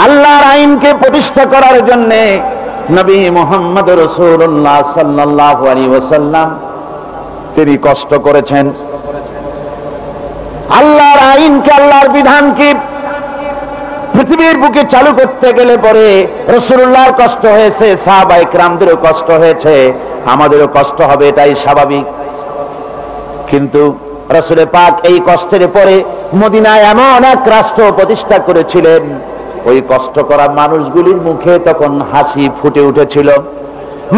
আল্লাহর আইনকে প্রতিষ্ঠা করার জন্য নবী মুহাম্মদ রাসূলুল্লাহ সাল্লাল্লাহু আলাইহি ওয়াসাল্লাম তিনি কষ্ট করেছেন। আল্লাহর আইনকে, আল্লাহর বিধানকে পৃথিবীর বুকে চালু করতে গেলে পরে রাসূলুল্লাহর কষ্ট হয়েছে, সাহাবায়ে কেরামদেরও কষ্ট হয়েছে, আমাদেরও কষ্ট হবে, এটাই স্বাভাবিক। কিন্তু রাসূল পাক এই কষ্টের পরে মদিনায় এমন এক রাষ্ট্র প্রতিষ্ঠা করেছিলেন, ওই কষ্ট করা মানুষগুলির মুখে তখন হাসি ফুটে উঠেছিল।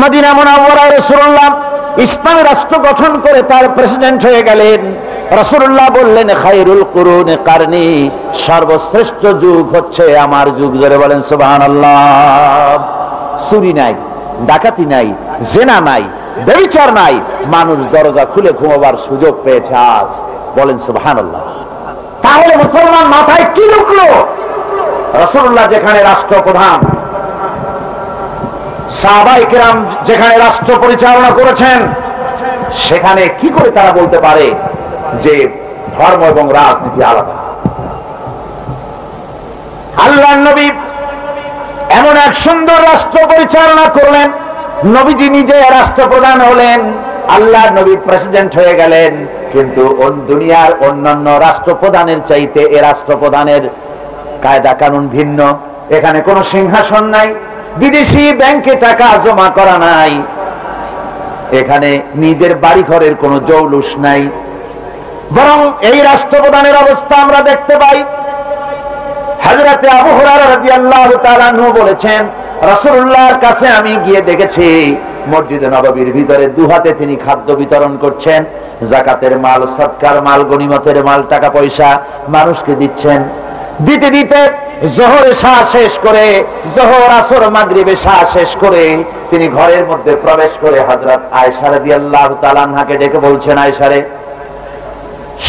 মদিনা মুনাওয়ারায় রাসূলুল্লাহ ইসলামী রাষ্ট্র গঠন করে তার প্রেসিডেন্ট হয়ে গেলেন। রাসূলুল্লাহ বললেন, খায়রুল কুরুনি কারনি, সর্বশ্রেষ্ঠ যুগ হচ্ছে আমার যুগ। জোরে বলেন সুবহানাল্লাহ। চুরি নাই, ডাকাতি নাই, জেনা নাই, ব্যভিচার নাই, মানুষ দরজা খুলে ঘুমাবার সুযোগ পেয়েছে আজ। বলেন সুবহানাল্লাহ। তাহলে মুসলমান মাথায় কি ঢুকলো? রাসূলুল্লাহ যেখানে রাষ্ট্রপ্রধান, সাহাবায়ে কেরাম যেখানে রাষ্ট্র পরিচালনা করেছেন, সেখানে কি করে তারা বলতে পারে যে ধর্ম এবং রাজনীতি আলাদা? আল্লাহর নবী এমন এক সুন্দর রাষ্ট্র পরিচালনা করলেন, নবীজি নিজে রাষ্ট্রপ্রধান হলেন, আল্লাহর নবী প্রেসিডেন্ট হয়ে গেলেন। কিন্তু দুনিয়ার অন্যান্য রাষ্ট্রপ্রধানের চাইতে এ রাষ্ট্রপ্রধানের কায়দা কানুন ভিন্ন। এখানে কোনো সিংহাসন নাই, বিদেশি ব্যাংকে টাকা জমা করা নাই, এখানে নিজের বাড়ি ঘরের কোনো জৌলুস নাই। বরং এই রাষ্ট্রপ্রধানের অবস্থা আমরা দেখতে পাই, হযরতে আবু হুরায়রা রাদিয়াল্লাহু তাআলা আনহু বলেছেন, রাসূলুল্লাহর কাছে আমি গিয়ে দেখেছি মসজিদে নববীর ভিতরে দুহাতে তিনি খাদ্য বিতরণ করছেন, যাকাতের মাল, সদকার মাল, গনিমতের মাল, টাকা পয়সা মানুষকে দিচ্ছেন। দিতে দিতে জোহরে শাহ শেষ করে, জোহর, আসর, মাগরিবে শাহ শেষ করে তিনি ঘরের মধ্যে প্রবেশ করে হযরত আয়েশা রাদিয়াল্লাহু তাআলা আনহাকে ডেকে বলছেন, আয়েশা রে,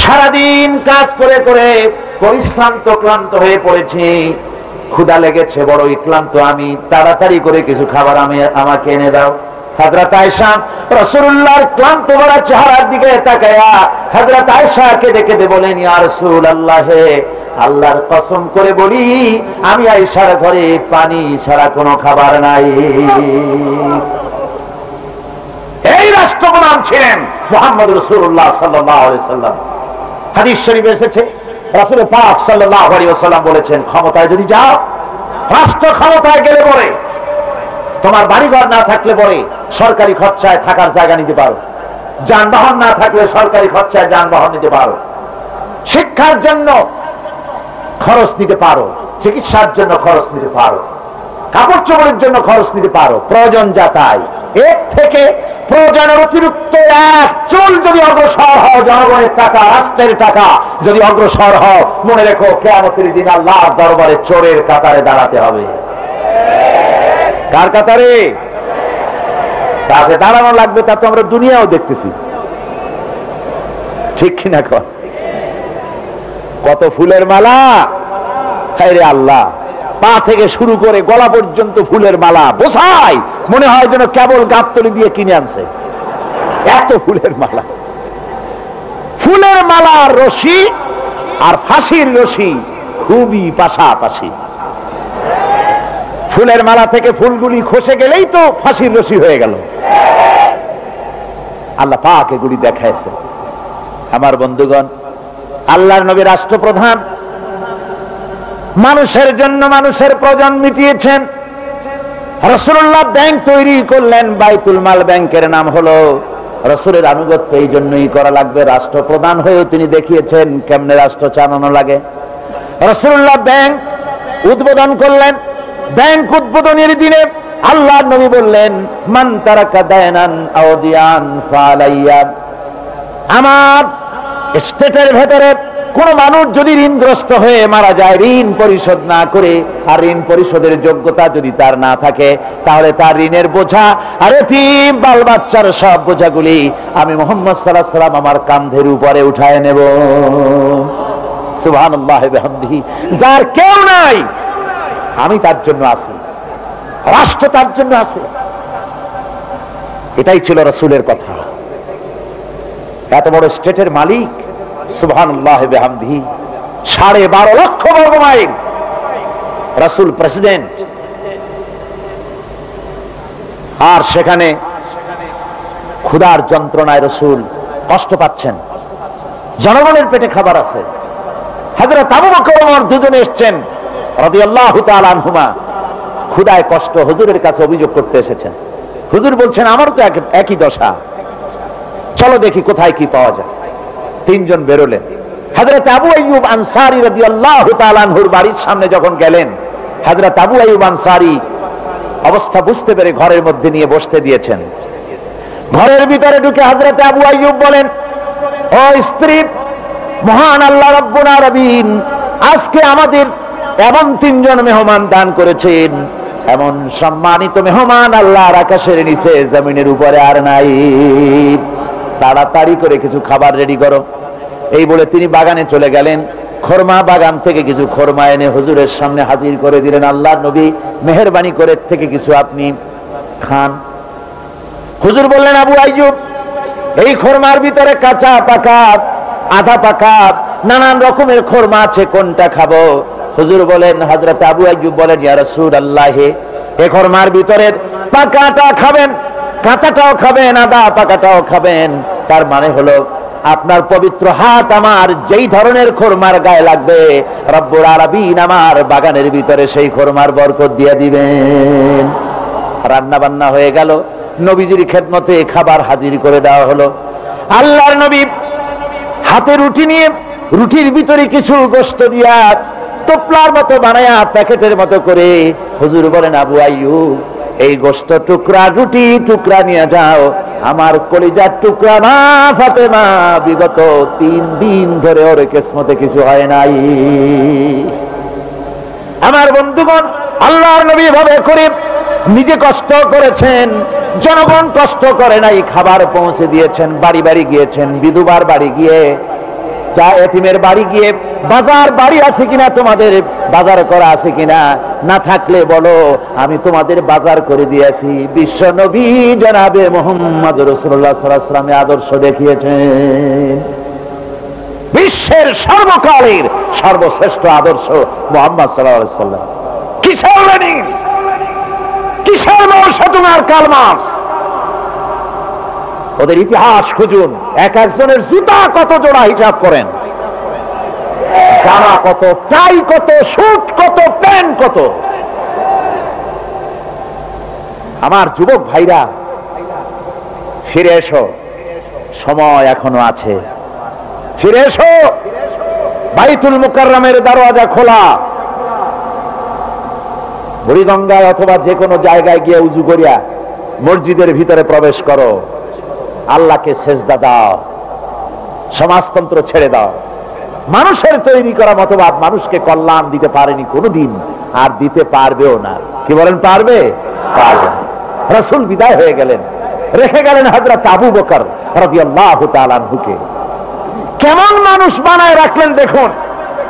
সারাদিন কাজ করে করে পরিশ্রান্ত ক্লান্ত হয়ে পড়েছি, ক্ষুধা লেগেছে, বড়ই ক্লান্ত আমি, তাড়াতাড়ি করে কিছু খাবার আমাকে এনে দাও। হযরত আয়েশা রাসূলুল্লাহর ক্লান্ত ভরা চেহারার দিকে তাকায়া হযরত আয়েশাকে ডেকে বলেন, ইয়া রাসূলুল্লাহ, আল্লাহর কসম করে বলি আমি আয়েশার ঘরে পানি ছাড়া কোনো খাবার নাই। এই রাষ্ট্রপ্রধান ছিলেন মুহাম্মদ রাসূলুল্লাহ সাল্লাল্লাহু আলাইহি ওয়াসাল্লাম। হাদিস শরীফে এসেছে, রাসূল পাক সাল্লাল্লাহু আলাইহি ওয়াসাল্লাম বলেছেন, ক্ষমতায় যদি যাও, রাষ্ট্র ক্ষমতায় গেলে পরে তোমার বাড়িঘর না থাকলে পরে সরকারি খরচায় থাকার জায়গা নিতে পারো, যানবাহন না থাকলে সরকারি খরচায় যানবাহন নিতে পারো, শিক্ষার জন্য খরচ নিতে পারো, চিকিৎসার জন্য খরচ নিতে পারো, কাপড় চোপড়ের জন্য খরচ নিতে পারো, প্রয়োজন যা তাই। এর থেকে প্রয়োজনের অতিরিক্ত এক চুল যদি অগ্রসর হও, জনগণের টাকা, রাষ্ট্রের টাকা যদি অগ্রসর হও, মনে রেখো কিয়ামতের দিন আল্লাহর দরবারে চোরের কাতারে দাঁড়াতে হবে। কার কাতারে? তাতে দাঁড়ানো লাগবে, তা তো আমরা দুনিয়াও দেখতেছি, ঠিক কিনা? কত ফুলের মালা, হায়রে আল্লাহ, পা থেকে শুরু করে গলা পর্যন্ত ফুলের মালা, বোঝাই মনে হয় যেন কেবল গাবতলি দিয়ে কিনে আনছে, এত ফুলের মালা। ফুলের মালার রশি আর ফাঁসির রশি খুবই পাশাপাশি। ফুলের মালা থেকে ফুলগুলি খসে গেলেই তো ফাঁসির রশি হয়ে গেল। আল্লাহ পাক এগুলি দেখাইছে। আমার বন্ধুগণ, আল্লাহর নবী রাষ্ট্রপ্রধান, মানুষের জন্য মানুষের প্রয়োজন মিটিয়েছেন। রাসূলুল্লাহ ব্যাংক তৈরি করলেন, বাইতুল মাল ব্যাংকের নাম হলো। রাসূলের আনুগত্য এই জন্যই করা লাগবে, রাষ্ট্রপ্রধান হয়েও তিনি দেখিয়েছেন কেমনে রাষ্ট্র চালানো লাগে। রাসূলুল্লাহ ব্যাংক উদ্বোধন করলেন। ব্যাংক উদ্বোধনের দিনে আল্লাহর নবী বললেন, মান তারাকা দায়নান আও দিয়ান ফালাইয়া, আমার স্টেটের ভেতরে কোন মানুষ যদি ঋণগ্রস্ত হয়ে মারা যায়, ঋণ পরিশোধ না করে, আর ঋণ পরিশোধের যোগ্যতা যদি তার না থাকে, তাহলে তার ঋণের বোঝা আর এতিম বাল বাচ্চার সব বোঝাগুলি আমি মুহাম্মদ সাল্লাল্লাহু আলাইহি ওয়াসাল্লাম আমার কাঁধের উপরে উঠায় নেব। সুবহানাল্লাহি ওয়া বিহামদিহি। যার কেউ নাই, আমি তার জন্য আছি, রাষ্ট্র তার জন্য আছে। এটাই ছিল রাসূলের কথা। এত বড় স্টেটের মালিক, সুবহানাল্লাহি ওয়া বিহামদিহি, 12.5 লক্ষ বর্গ মাইল রাসূল প্রেসিডেন্ট, আর সেখানে ক্ষুধার যন্ত্রণায় রাসূল কষ্ট পাচ্ছেন, জনগণের পেটে খাবার আছে। হযরত আবু বকর ওমর দুজনে এসেছেন রাদিয়াল্লাহু তাআলা আনহুমা, ক্ষুধায় কষ্ট হুজুরের কাছে অভিযোগ করতে এসেছেন। হুজুর বলছেন আমারও তো একই দশা, চলো দেখি কোথায় কি পাওয়া যায়। তিনজন বেরোলেন। হযরত আবু আইয়ুব আনসারী রাদিয়াল্লাহু তাআলা আনহুর বাড়ির সামনে যখন গেলেন, হযরত আবু আইয়ুব আনসারী অবস্থা বুঝতে পেরে ঘরের মধ্যে নিয়ে বসতে দিয়েছেন। ঘরের ভিতরে ঢুকে হযরত আবু আইয়ুব বলেন, ও স্ত্রী, মহান আল্লাহ রাব্বুল আলামিন আজকে আমাদের এমন তিনজন মেহমান দান করেছেন, এমন সম্মানিত মেহমান আল্লাহর আকাশের নিচে জমিনের উপরে আর নাই, তাড়াতাড়ি করে কিছু খাবার রেডি করো। এই বলে তিনি বাগানে চলে গেলেন। খরমা বাগান থেকে কিছু খরমা এনে হুজুরের সামনে হাজির করে দিলেন। আল্লাহর নবী, মেহেরবানি করে থেকে কিছু আপনি খান। হুজুর বললেন, আবু আইয়ুব, এই খরমার ভিতরে কাঁচা, পাকা, আধা পাকা নানান রকমের খরমা আছে, কোনটা খাবো? হুজুর বলেন, হযরত আবু আইয়ুব বলেন, ইয়া রাসূলুল্লাহ, এই খরমার ভিতরে পাকাটা খাবেন, কাঁচাটাও খাবেন, আধা পাকাটাও খাবেন। তার মানে হলো আপনার পবিত্র হাত আমার যেই ধরনের খরমার গায়ে লাগবে, রব্বুল আলামিন আমার বাগানের ভিতরে সেই খরমার বরকত দিয়ে দিবেন। রান্না বান্না হয়ে গেল, নবীজির খেদমতে খাবার হাজির করে দেওয়া হলো। আল্লাহর নবী হাতে রুটি নিয়ে রুটির ভিতরে কিছু গোশত দিয়া টোপলার মতো বানায়া প্যাকেটের মতো করে হুজুর বলেন, আবু আইয়ুব, এই গোশত টুকরা, রুটি টুকরা নিয়ে যাও, আমার কলিজার টুকরা মা ফাতেমা বিগত 3 দিন ধরে ওর কিসমতে কিছু হয় নাই। আমার বন্ধুগণ, আল্লাহর নবী ভাবে করে নিজে কষ্ট করেছেন, জনগণ কষ্ট করে নাই, খাবার পৌঁছে দিয়েছেন। বাড়ি বাড়ি গিয়েছেন, বিধবার বাড়ি গিয়ে, চা এতিমের বাড়ি গিয়ে, বাজার বাড়ি আছে কিনা, তোমাদের বাজার করা আছে কিনা, না থাকলে বলো, আমি তোমাদের বাজার করে দিয়েছি। বিশ্ব নবী জনাবে মুহাম্মদ রাসূলুল্লাহ সাল্লাল্লাহু আলাইহি ওয়াসাল্লাম আদর্শ দেখিয়েছেন। বিশ্বের সর্বকালের সর্বশ্রেষ্ঠ আদর্শ মুহাম্মদ সাল্লাল্লাহু আলাইহি ওয়াসাল্লাম। কিসের লেনিন, কিসের মাও সেতুং আর কার্ল মার্কস, ওদের ইতিহাস খুঁজুন। এক একজনের জুতা কত জোড়া হিসাব করেন, জামা কত, টাই কত, শুট কত, প্যান্ট কত। আমার যুবক ভাইরা, ফিরে এসো, সময় এখনো আছে। ফিরে এসো, বাইতুল মুকাররমের দরওয়াজা খোলা। বুড়িগঙ্গায় অথবা যে কোনো জায়গায় গিয়ে উজু করিয়া মসজিদের ভিতরে প্রবেশ করো, আল্লাহকে সেজদা দাও, সমাজতন্ত্র ছেড়ে দাও। মানুষের তৈরি করা মতবাদ মানুষকে কল্যাণ দিতে পারেনি কোনোদিন, আর দিতে পারবেও না। কি বলেন, পারবে? পারবে না। রাসূল বিদায় হয়ে গেলেন, রেখে গেলেন হযরত আবু বকর রাদিয়াল্লাহু তাআলা আনহুকে। কেমন মানুষ বানায় রাখলেন দেখুন।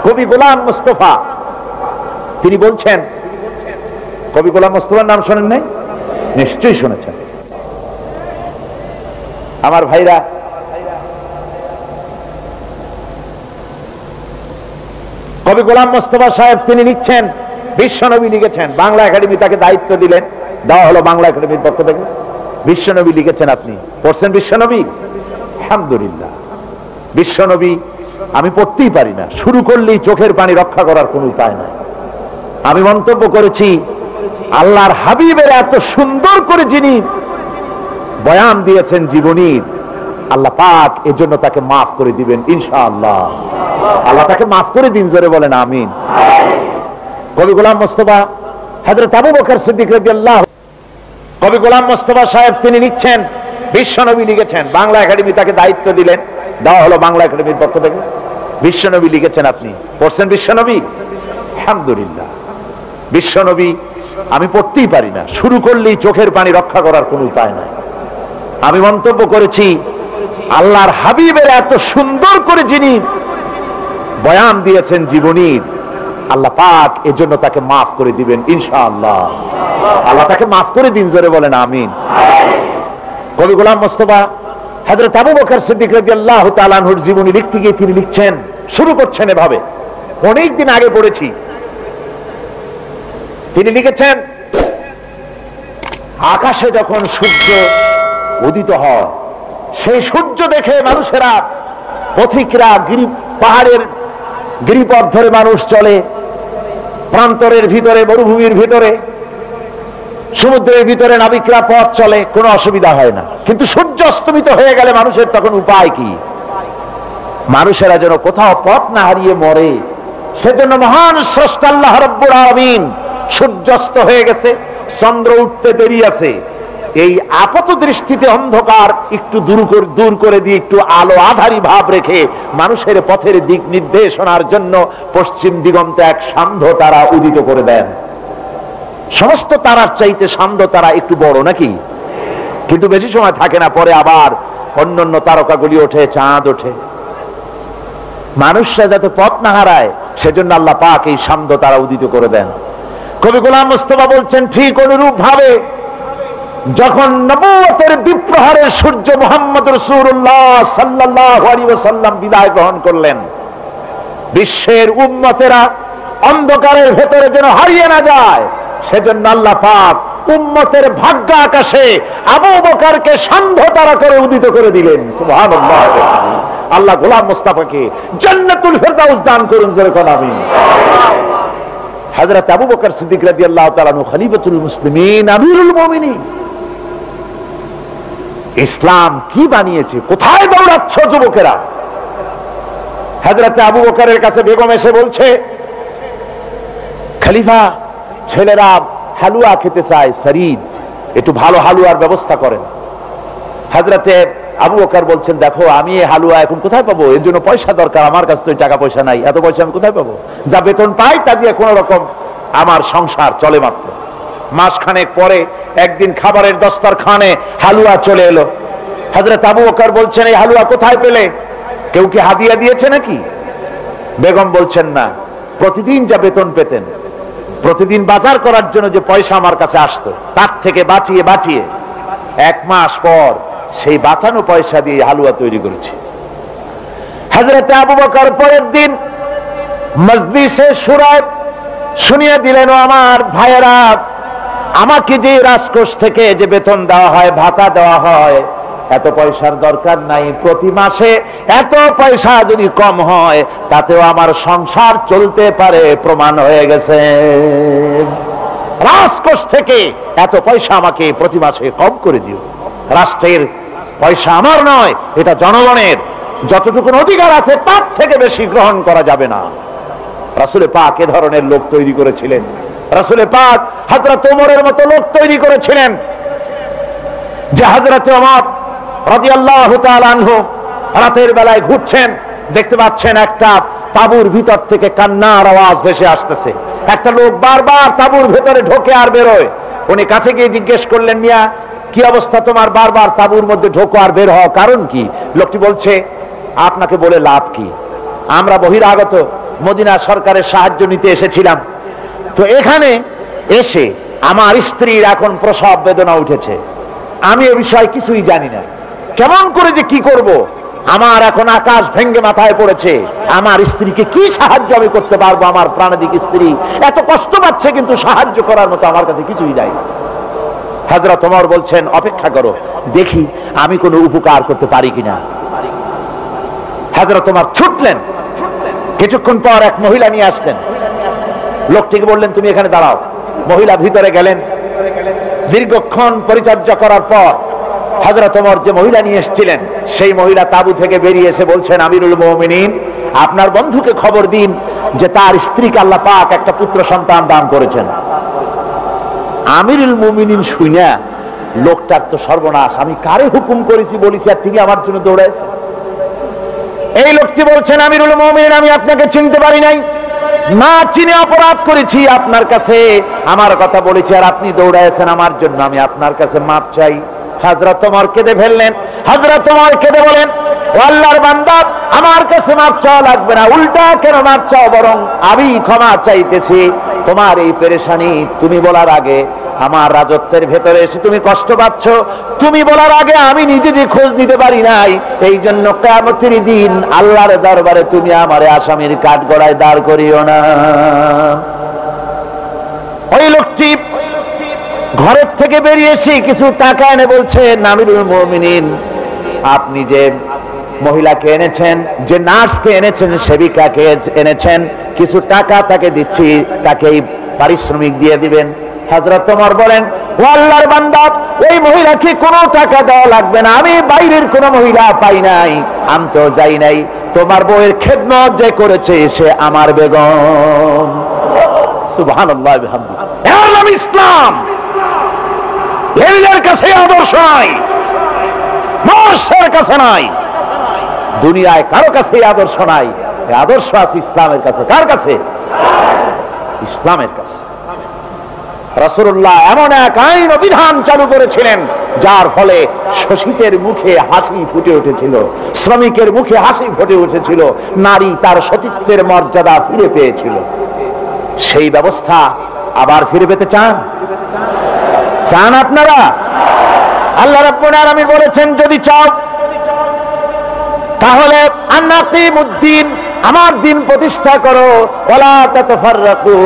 কবি গোলাম মুস্তাফা তিনি বলছেন, কবি গোলাম মুস্তাফার নাম শোনেন নাই? নিশ্চয়ই শুনেছেন। আমার ভাইরা, কবি গোলাম মুস্তাফা সাহেব তিনি লিখছেন, বিশ্বনবী লিখেছেন, বাংলা একাডেমি তাকে দায়িত্ব দিলেন, দেওয়া হলো বাংলা একাডেমির পক্ষ থেকে। বিশ্বনবী লিখেছেন, আপনি পড়ছেন বিশ্বনবী? আলহামদুলিল্লাহ। বিশ্বনবী আমি পড়তেই পারি না, শুরু করলেই চোখের পানি রক্ষা করার কোনো উপায় নাই। আমি মন্তব্য করেছি, আল্লাহর হাবিবের এত সুন্দর করে যিনি বয়ান দিয়েছেন জীবনীর, আল্লাহ পাক এজন্য তাকে মাফ করে দিবেন ইনশাআল্লাহ। আল্লাহ তাকে মাফ করে দিন, জোরে বলেন আমিন। কবি গোলাম মুস্তাফা হযরত আবু বকর সিদ্দিক রাদিয়াল্লাহু, কবি গোলাম মুস্তাফা সাহেব তিনি লিখছেন, বিশ্বনবী লিখেছেন, বাংলা একাডেমি তাকে দায়িত্ব দিলেন, দেওয়া হলো বাংলা একাডেমির পক্ষ থেকে। বিশ্বনবী লিখেছেন, আপনি পড়ছেন বিশ্বনবী? আলহামদুলিল্লাহ। বিশ্বনবী আমি পড়তেই পারি না, শুরু করলেই চোখের পানি রক্ষা করার কোনো উপায় নাই। আমি মন্তব্য করেছি, আল্লাহর হাবিবের এত সুন্দর করে যিনি বয়ান দিয়েছেন জীবনীর, আল্লাহ পাক এজন্য তাকে মাফ করে দিবেন ইনশাআল্লাহ। আল্লাহ তাকে মাফ করে দিন, জোরে বলেন আমিন। কবি গোলাম মুস্তাফা হযরত আবু বকর সিদ্দিক রাদিয়াল্লাহু তাআলা আনহুর জীবনী লিখতে গিয়ে তিনি লিখছেন, শুরু করছেন এভাবে, অনেকদিন আগে পড়েছি, তিনি লিখেছেন, আকাশে যখন সূর্য উদিত হয়, সেই সূর্য দেখে মানুষেরা, পথিকরা, পাহাড়ের গিরিপথ ধরে মানুষ চলে, প্রান্তরের ভিতরে, মরুভূমির ভিতরে, সমুদ্রের ভিতরে নাবিকরা পথ চলে, কোনো অসুবিধা হয় না। কিন্তু সূর্য অস্তমিত হয়ে গেলে মানুষের তখন উপায় কি? মানুষেরা যেন কোথাও পথ না হারিয়ে মরে, সেজন্য মহান স্রষ্টা আল্লাহ রাব্বুল আলামিন সূর্যাস্ত হয়ে গেছে, চন্দ্র উঠতে দেরি আছে, এই আপাত দৃষ্টিতে অন্ধকার একটু দূর করে দিয়ে একটু আলো আধারি ভাব রেখে মানুষের পথের দিক নির্দেশনার জন্য পশ্চিম দিগন্তে এক সান্ধ্য তারা উদিত করে দেন। সমস্ত তারার চাইতে সান্ধ্য তারা একটু বড় নাকি? কিন্তু বেশি সময় থাকে না, পরে আবার অন্যান্য তারকাগুলি ওঠে, চাঁদ ওঠে। মানুষরা যাতে পথ না হারায় সেজন্য আল্লাহ পাক এই সান্ধ্য তারা উদিত করে দেন। কবি গোলাম মুস্তাফা বলছেন, ঠিক অনুরূপ ভাবে যখন নবুয়তের বিপ্রহরের সূর্য মুহাম্মদ রাসূলুল্লাহ সাল্লাল্লাহু আলাইহি ওয়াসাল্লাম বিদায় গ্রহণ করলেন, বিশ্বের উম্মতেরা অন্ধকারের ভেতরে যেন হারিয়ে না যায়, সেজন্য আল্লাহ পাক উম্মতের ভাগ্য আকাশে আবু বকরকে সান্ধ্য তারা করে উদিত করে দিলেন। সুবহানাল্লাহ। আল্লাহ গোলাম মুস্তাফাকে জান্নাতুল ফেরদাউস দান করুন, জোরে বলুন আমিন। হযরত আবু বকর সিদ্দিক রাদিয়াল্লাহু তাআলা আনহু খলিফাতুল মুসলিমিন, আমিরুল মুমিনিন। ইসলাম কি বানিয়েছে, কোথায় দৌড়াচ্ছ যুবকেরা? হযরত আবু বকরের কাছে বেগম এসে বলছে, খলিফা, ছেলেরা হালুয়া খেতে চায়, শরীদ, একটু ভালো হালুয়ার ব্যবস্থা করেন। হযরতে আবু বকর বলছেন, দেখো আমি এই হালুয়া এখন কোথায় পাবো? এর জন্য পয়সা দরকার, আমার কাছে তো টাকা পয়সা নাই, এত পয়সা আমি কোথায় পাবো? যা বেতন পাই তা দিয়ে কোন রকম আমার সংসার চলে মাত্র। মাসখানেক পরে একদিন খাবারের দস্তরখানে হালুয়া চলে এলো। হযরত আবু বকর বলছেন, এই হালুয়া কোথায় পেলে? কেউ কি হাদিয়া দিয়েছে নাকি? বেগম বলছেন, না, প্রতিদিন যা বেতন পেতেন, প্রতিদিন বাজার করার জন্য যে পয়সা আমার কাছে আসতো, তার থেকে বাঁচিয়ে বাঁচিয়ে 1 মাস পর সেই বাঁচানো পয়সা দিয়ে হালুয়া তৈরি করেছে। হযরত আবু বকর পরের দিন মজলিসে শুরায় শুনিয়ে দিলেন, ও আমার ভাইয়েরা, আমাকে যে রাজকোষ থেকে যে বেতন দেওয়া হয়, ভাতা দেওয়া হয়, এত পয়সার দরকার নাই। প্রতি মাসে এত পয়সা যদি কম হয় তাতেও আমার সংসার চলতে পারে, প্রমাণ হয়ে গেছে। রাজকোষ থেকে এত পয়সা আমাকে প্রতি মাসে কম করে দিও। রাষ্ট্রের পয়সা আমার নয়, এটা জনগণের। যতটুকু অধিকার আছে তার থেকে বেশি গ্রহণ করা যাবে না। রাসূল পাক এ ধরনের লোক তৈরি করেছিলেন। রাসূল পাক হযরত ওমরের মতো লোক তৈরি করেছিলেন, যে হযরত ওমর রাদিয়াল্লাহু তাআলা আনহু রাতের বেলায় ঘুরছেন, দেখতে পাচ্ছেন একটা তাঁবুর ভিতর থেকে কান্নার আওয়াজ ভেসে আসতেছে। একটা লোক বারবার তাঁবুর ভেতরে ঢোকে আর বেরোয়। উনি কাছে গিয়ে জিজ্ঞেস করলেন, মিয়া কি অবস্থা তোমার, বারবার তাঁবুর মধ্যে ঢোকো আর বের হও, কারণ কি? লোকটি বলছে, আপনাকে বলে লাভ কি, আমরা বহিরাগত, মদিনা সরকারের সাহায্য নিতে এসেছিলাম, তো এখানে এসে আমার স্ত্রীর এখন প্রসব বেদনা উঠেছে, আমি এ বিষয়ে কিছুই জানি না, কেমন করে যে কি করব, আমার এখন আকাশ ভেঙ্গে মাথায় পড়েছে, আমার স্ত্রীকে কি সাহায্য আমি করতে পারবো? আমার প্রাণাধিক স্ত্রী এত কষ্ট পাচ্ছে, কিন্তু সাহায্য করার মতো আমার কাছে কিছুই নাই। হযরত ওমর বলছেন, অপেক্ষা করো, দেখি আমি কোনো উপকার করতে পারি কিনা। হযরত ওমর ছুটলেন, কিছুক্ষণ পর এক মহিলা নিয়ে আসলেন। লোকটিকে বললেন, তুমি এখানে দাঁড়াও। মহিলা ভিতরে গেলেন। দীর্ঘক্ষণ পরিচর্যা করার পর হযরত ওমর যে মহিলা নিয়ে এসেছিলেন, সেই মহিলা তাঁবু থেকে বেরিয়ে এসে বলছেন, আমিরুল মুমিনিন, আপনার বন্ধুকে খবর দিন যে তার স্ত্রীকে আল্লাহ পাক একটা পুত্র সন্তান দান করেছেন। আমিরুল মুমিনিন শুইনা লোকটার তো সর্বনাশ, আমি কারে হুকুম করেছি বলেছি আর তিনি আমার জন্য দৌড়াইছেন। এই লোকটি বলছেন, আমিরুল মুমিনিন, আমি আপনাকে চিনতে পারি নাই, না চিনে অপরাধ করেছি, আপনার কাছে আমার কথা বলেছি আর আপনি দৌড়াইছেন আমার জন্য, আমি আপনার কাছে মাপ চাই। হযরত ওমর কেঁদে ফেললেন। হযরত ওমর কেঁদে বলেন, ও আল্লাহর বান্দা, আমার কাছে মাপ চাওয়া লাগবে না, উল্টা কেন মাপ চাও, বরং আমি ক্ষমা চাইতেছি। তোমার এই পেরেশানি তুমি বলার আগে আমার রাজত্বের ভেতরে এসে তুমি কষ্ট পাচ্ছ, তুমি বলার আগে আমি নিজে যে খোঁজ নিতে পারি নাই, এই জন্য কিয়ামতের দিন আল্লাহর দরবারে তুমি আমারে আসামির কাঠগড়ায় দাঁড় করিও না। ওই লোকটি ঘরের থেকে বেরিয়ে এসে কিছু টাকা এনে বলছে, আমিরুল মুমিনিন, আপনি যে মহিলাকে এনেছেন, যে নার্সকে এনেছেন, সেবিকাকে এনেছেন, কিছু টাকা তাকে দিচ্ছি, তাকেই পারিশ্রমিক দিয়ে দিবেন। হযরত ওমর বলেন, ও আল্লাহর বান্দা, ওই মহিলাকে কোনো টাকা দেওয়া লাগবে না, আমি বাইরের কোনো মহিলা পাই নাই, আনতেও যাই নাই, তোমার বউয়ের খেদমত যে করেছে সে আমার বেগম। সুবহানাল্লাহ বিহামদিহি। এর নাম ইসলাম। এর কাছে আদর্শ নাই, মানুষের কাছে নাই, দুনিয়ায় কারো কাছে আদর্শ নাই। আদর্শ আছে ইসলামের কাছে। কার কাছে? ইসলামের কাছে। রাসূলুল্লাহ এমন এক আইন ও বিধান চালু করেছিলেন যার ফলে শোষিতের মুখে হাসি ফুটে উঠেছিল, শ্রমিকের মুখে হাসি ফুটে উঠেছিল, নারী তার সতীত্বের মর্যাদা ফিরে পেয়েছিল। সেই ব্যবস্থা আবার ফিরে পেতে চান? চান আপনারা? আল্লাহ রাব্বুল আলামিন বলেছেন, যদি চাও তাহলে আনাকিমুদ্দিন, আমার দিন প্রতিষ্ঠা করো, ওয়ালা তাতাফাররাকু,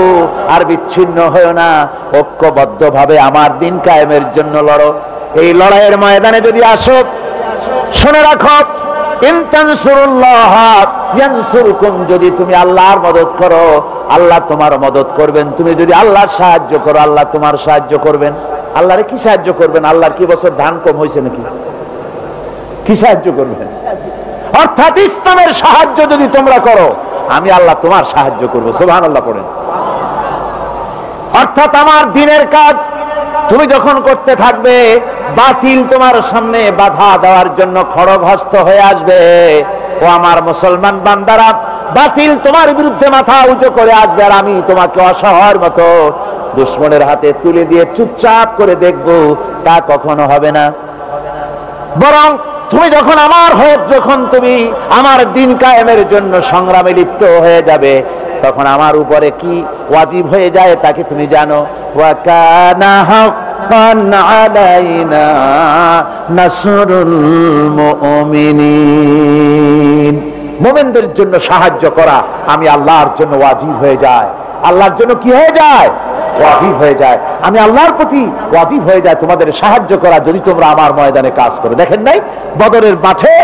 আর বিচ্ছিন্ন হয়ো না, ঐক্যবদ্ধভাবে আমার দিন কায়েমের জন্য লড়ো। এই লড়াইয়ের ময়দানে যদি আসো, শুনে রাখো, ইন তানসুরুল্লাহ ইয়ানসুরকুম, যদি তুমি আল্লাহর মদদ করো আল্লাহ তোমার মদদ করবেন, তুমি যদি আল্লাহর সাহায্য করো আল্লাহ তোমার সাহায্য করবেন। আল্লাহরে কি সাহায্য করবেন? আল্লাহর কি বছর ধান কম হয়েছে নাকি? কি সাহায্য করবেন? অর্থাৎ ইসলামের সাহায্য যদি তোমরা করো আমি আল্লাহ তোমার সাহায্য করবো। সুবহানাল্লাহ পড়েন। অর্থাৎ আমার দিনের কাজ তুমি যখন করতে থাকবে, বাতিল তোমার সামনে বাধা দেওয়ার জন্য খড়গহস্ত হয়ে আসবে। ও আমার মুসলমান বান্দারা, বাতিল তোমার বিরুদ্ধে মাথা উঁচু করে আসবে, আর আমি তোমাকে অসহায়ের মতো দুশমনের হাতে তুলে দিয়ে চুপচাপ করে দেখবো, তা কখনো হবে না। বরং তুমি যখন আমার হয়ে, যখন তুমি আমার দিন কায়েমের জন্য সংগ্রামে লিপ্ত হয়ে যাবে, তখন আমার উপরে কি ওয়াজিব হয়ে যায় তাকে তুমি জানো। ওয়া কানা হাক্কান আলাইনা নাসরুল মুমিনিন, মুমিনদের জন্য সাহায্য করা আমি আল্লাহর জন্য ওয়াজিব হয়ে যায়। আল্লাহর জন্য কি হয়ে যায়? ওয়াজিব হয়ে যায়। আমি আল্লাহর প্রতি ওয়াজিব হয়ে যায় তোমাদের সাহায্য করা, যদি তোমরা আমার ময়দানে কাজ করো। দেখেন নাই বদরের মাঠে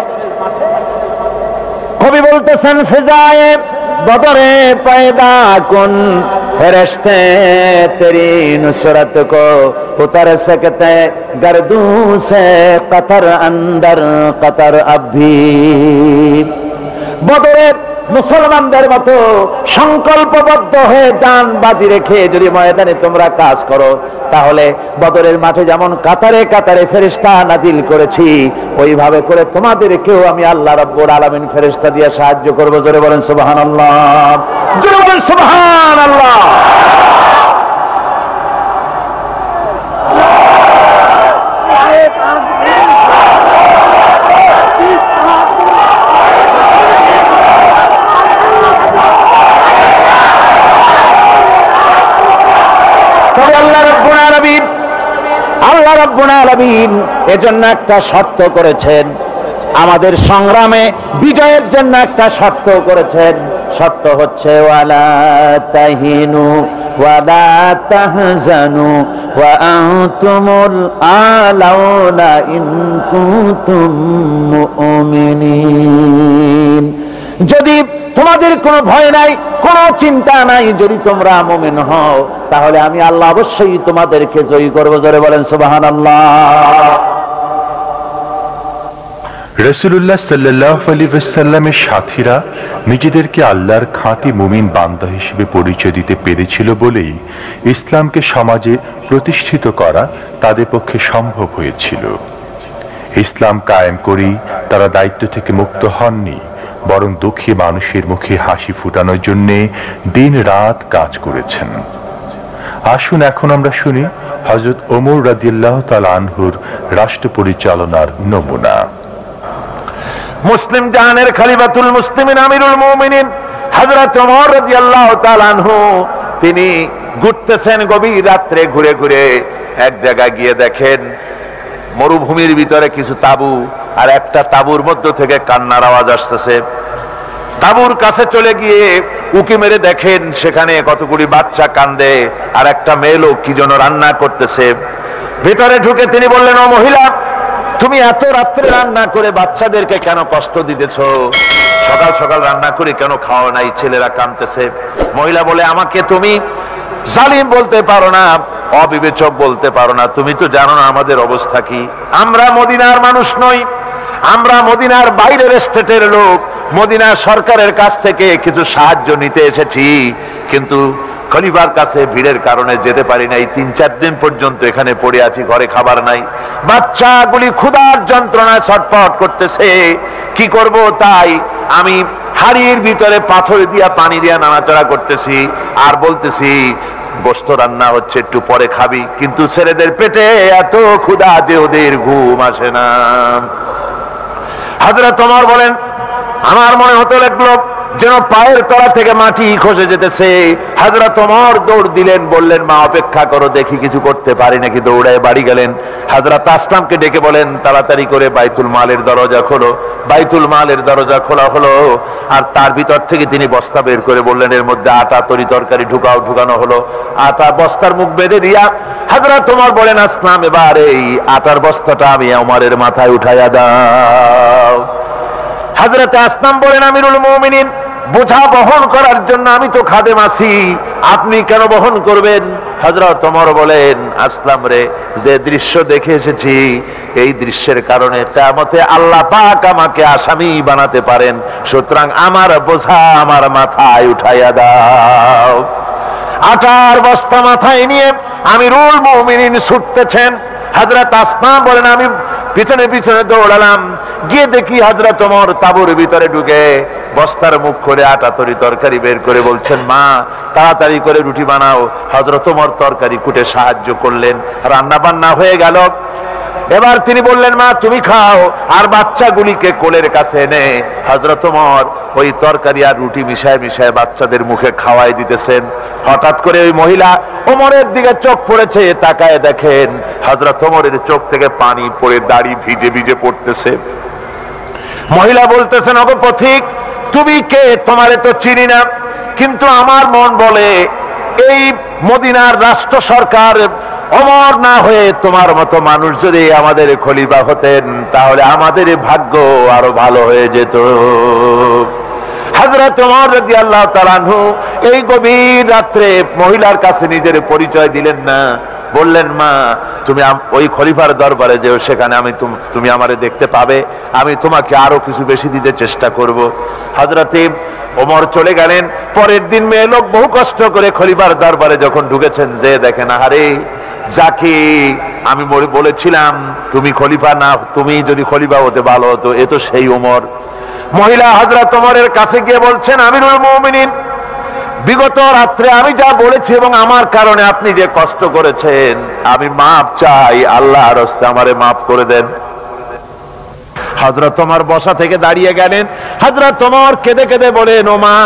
কবি বলতেছেন, ফিজায়ে বদরে পয়দা কুন ফেরেশতে তেরি নুসরত কো উতর सकते गर्दू से कतर अंदर कतर अब भी। বদরের মুসলমানদের মতো সংকল্পবদ্ধ হয়ে জান বাজি রেখে যদি ময়দানে তোমরা কাজ করো, তাহলে বদরের মাঠে যেমন কাতারে কাতারে ফেরেশতা নাজিল করেছি, ওইভাবে করে তোমাদেরকেও আমি আল্লাহ রাব্বুল আলামিন ফেরেশতা দিয়ে সাহায্য করব। জোরে বলেন সুবহানাল্লাহ, জোরে বলেন সুবহানাল্লাহ। আল্লাহ রাব্বুল আলামিন এজন্য একটা শর্ত করেছেন, আমাদের সংগ্রামে বিজয়ের জন্য একটা শর্ত করেছেন। শর্ত হচ্ছে ওয়ালা তাহিনু ওয়ালা তাহজানু ওয়া আনতুমুল আলাউনা ইন কুনতুম মুমিনিন। যদি তোমাদের কোনো ভয় নাই, কোনো চিন্তা নাই, যদি তোমরা মুমিন হও, তাহলে আমি আল্লাহ অবশ্যই তোমাদেরকে জয়ী করব। জোরে বলেন সুবহানাল্লাহ। রাসূলুল্লাহ সাল্লাল্লাহু আলাইহি ওয়াসাল্লামের সাথীরা নিজেদেরকে আল্লাহর খাঁটি মুমিন বান্দা হিসেবে পরিচয় দিতে পেরেছিল বলেই ইসলামকে সমাজে প্রতিষ্ঠিত করা তাদের পক্ষে সম্ভব হয়েছিল। ইসলাম কায়েম করেই তারা দায়িত্ব থেকে মুক্ত হননি, বরং দুঃখী মানুষের মুখে হাসি ফুটানোর জন্য দিন রাত কাজ করেছেন। আসুন এখন আমরা শুনি হযরত ওমর রাদিয়াল্লাহু তাআলা আনহুর রাষ্ট্র পরিচালনার নমুনা। মুসলিম জাহানের খলিফাতুল মুসলিমিন আমিরুল মুমিনিন হযরত ওমর রাদিয়াল্লাহু তাআলা আনহু, তিনি ঘুরতেছেন গভীর রাত্রে, ঘুরে ঘুরে এক জায়গায় গিয়ে দেখেন মরুভূমির ভিতরে কিছু তাবু, আর একটা তাবুর মধ্য থেকে কান্নার আওয়াজ আসতেছে। তাঁবুর কাছে চলে গিয়ে উকি মেরে দেখেন সেখানে কতগুলি বাচ্চা কান্দে, আর একটা মেয়ে লোক কি যেন রান্না করতেছে। ভিতরে ঢুকে তিনি বললেন, ও মহিলা, তুমি এত রাত্রে রান্না করে বাচ্চাদেরকে কেন কষ্ট দিতেছ? সকাল সকাল রান্না করে কেন খাওয়া নাই? ছেলেরা কাঁদতেছে। মহিলা বলে, আমাকে তুমি জালিম বলতে পারো না, অবিবেচক বলতে পারো না, তুমি তো জানো না আমাদের অবস্থা কি। আমরা মদিনার মানুষ নই, আমরা মদিনার বাইরের স্টেটের লোক, মদিনার সরকারের কাছ থেকে কিছু সাহায্য নিতে এসেছি, কিন্তু খলিফার কাছে ভিড়ের কারণে যেতে পারি নাই। 3-4 দিন পর্যন্ত এখানে পড়ে আছি, ঘরে খাবার নাই, বাচ্চাগুলি ক্ষুধার যন্ত্রণায় ছটফট করতেছে, কি করব? তাই আমি হাড়ির ভিতরে পাথর দিয়া পানি দিয়া নাড়াচাড়া করতেছি আর বলতেছি গোশত রান্না হচ্ছে, একটু পরে খাবি। কিন্তু ছেলেদের পেটে এত ক্ষুধা যে ওদের ঘুম আসে না। হযরত ওমর বলেন, আমার মনে হতে লাগলো যেন পায়ের তলা থেকে মাটি খসে যেতেছে। হযরত ওমর দৌড় দিলেন, বললেন, মা অপেক্ষা করো, দেখি কিছু করতে পারি নাকি। দৌড়ায় বাড়ি গেলেন। হযরত আসলামকে ডেকে বলেন, তাড়াতাড়ি করে বাইতুল মালের দরজা খোলো। বাইতুল মালের দরজা খোলা হলো, আর তার ভিতর থেকে তিনি বস্তা বের করে বললেন, এর মধ্যে আটা তরি তরকারি ঢুকানো হলো। আটা বস্তার মুখ বেঁধে দিয়া হযরত ওমর বলেন, আসলাম, এবার এই আটার বস্তাটা আমি ওমরের মাথায় উঠাইয়া দাও। হযরত আসলাম বলেন, আমিরুল মুমিনিন, বোঝা বহন করার জন্য আমি তো খাদেম আছি, আপনি কেন বহন করবেন? হযরত ওমর বলেন, আসলাম রে, যে দৃশ্য দেখে এসেছি, এই দৃশ্যের কারণে কিয়ামতে আল্লাহ পাক আমাকে আসামি বানাতে পারেন, সুতরাং আমার বোঝা আমার মাথায় উঠাইয়া দাও। আটার বস্তা মাথায় নিয়ে আমিরুল মুমিনিন ছুটতেছেন। হযরত আসলাম বলেন, আমি পিছনে পিছনে দৌড়ালাম, গিয়ে দেখি হযরত ওমর তাঁবুর ভিতরে ঢুকে বস্তার মুখ করে আটা তরি তরকারি বের করে বলছেন, মা তাড়াতাড়ি করে রুটি বানাও। হযরত ওমর তরকারি কুটে সাহায্য করলেন, রান্না বান্না হয়ে গেল। এবার তিনি বললেন, মা তুমি খাও, আর বাচ্চাগুলিকে কোলের কাছে এনে হযরত ওমর ওই তরকারি আর রুটি মিশায় মিশায় বাচ্চাদের মুখে খাওয়াই দিতেছেন। হঠাৎ করে ওই মহিলা ওমরের দিকে চোখ পড়েছে, তাকায় দেখেন হযরত ওমরের চোখ থেকে পানি পড়ে দাড়ি ভিজে ভিজে পড়তেছে। মহিলা বলতেছেন, ওগো পথিক, তুমি কে? তোমারে তো চিনি না, কিন্তু আমার মন বলে এই মদিনার রাষ্ট্র সরকার ওমর না হয়ে তোমার মতো মানুষ যদি আমাদের খলিফা হতেন, তাহলে আমাদের ভাগ্য আরো ভালো হয়ে যেত। হযরত ওমর রাদিয়াল্লাহু তাআলা আনহু এই গভীর রাত্রে মহিলার কাছে নিজের পরিচয় দিলেন না, বললেন, মা তুমি ওই খলিফার দরবারে যেও, সেখানে তুমি আমারে দেখতে পাবে, আমি তোমাকে আরো কিছু বেশি দিতে চেষ্টা করব। হযরত ওমর চলে গেলেন। পরের দিন মেয়ে লোক বহু কষ্ট করে খলিফার দরবারে যখন ঢুকেছেন, যে দেখেন, আরে যাকে আমি বলেছিলাম তুমি খলিফা না, তুমি যদি খলিফা হতে ভালো হতো, এ তো সেই ওমর। মহিলা হযরত ওমরের কাছে গিয়ে বলছেন, আমিরুল মুমিনিন, বিগত রাত্রে আমি যা বলেছি এবং আমার কারণে আপনি যে কষ্ট করেছেন, আমি মাপ চাই, আল্লাহর রাস্তায় আমারে মাফ করে দেন। হযরত ওমর বসা থেকে দাঁড়িয়ে গেলেন। হযরত ওমর কেঁদে কেঁদে বলেন, ও মা,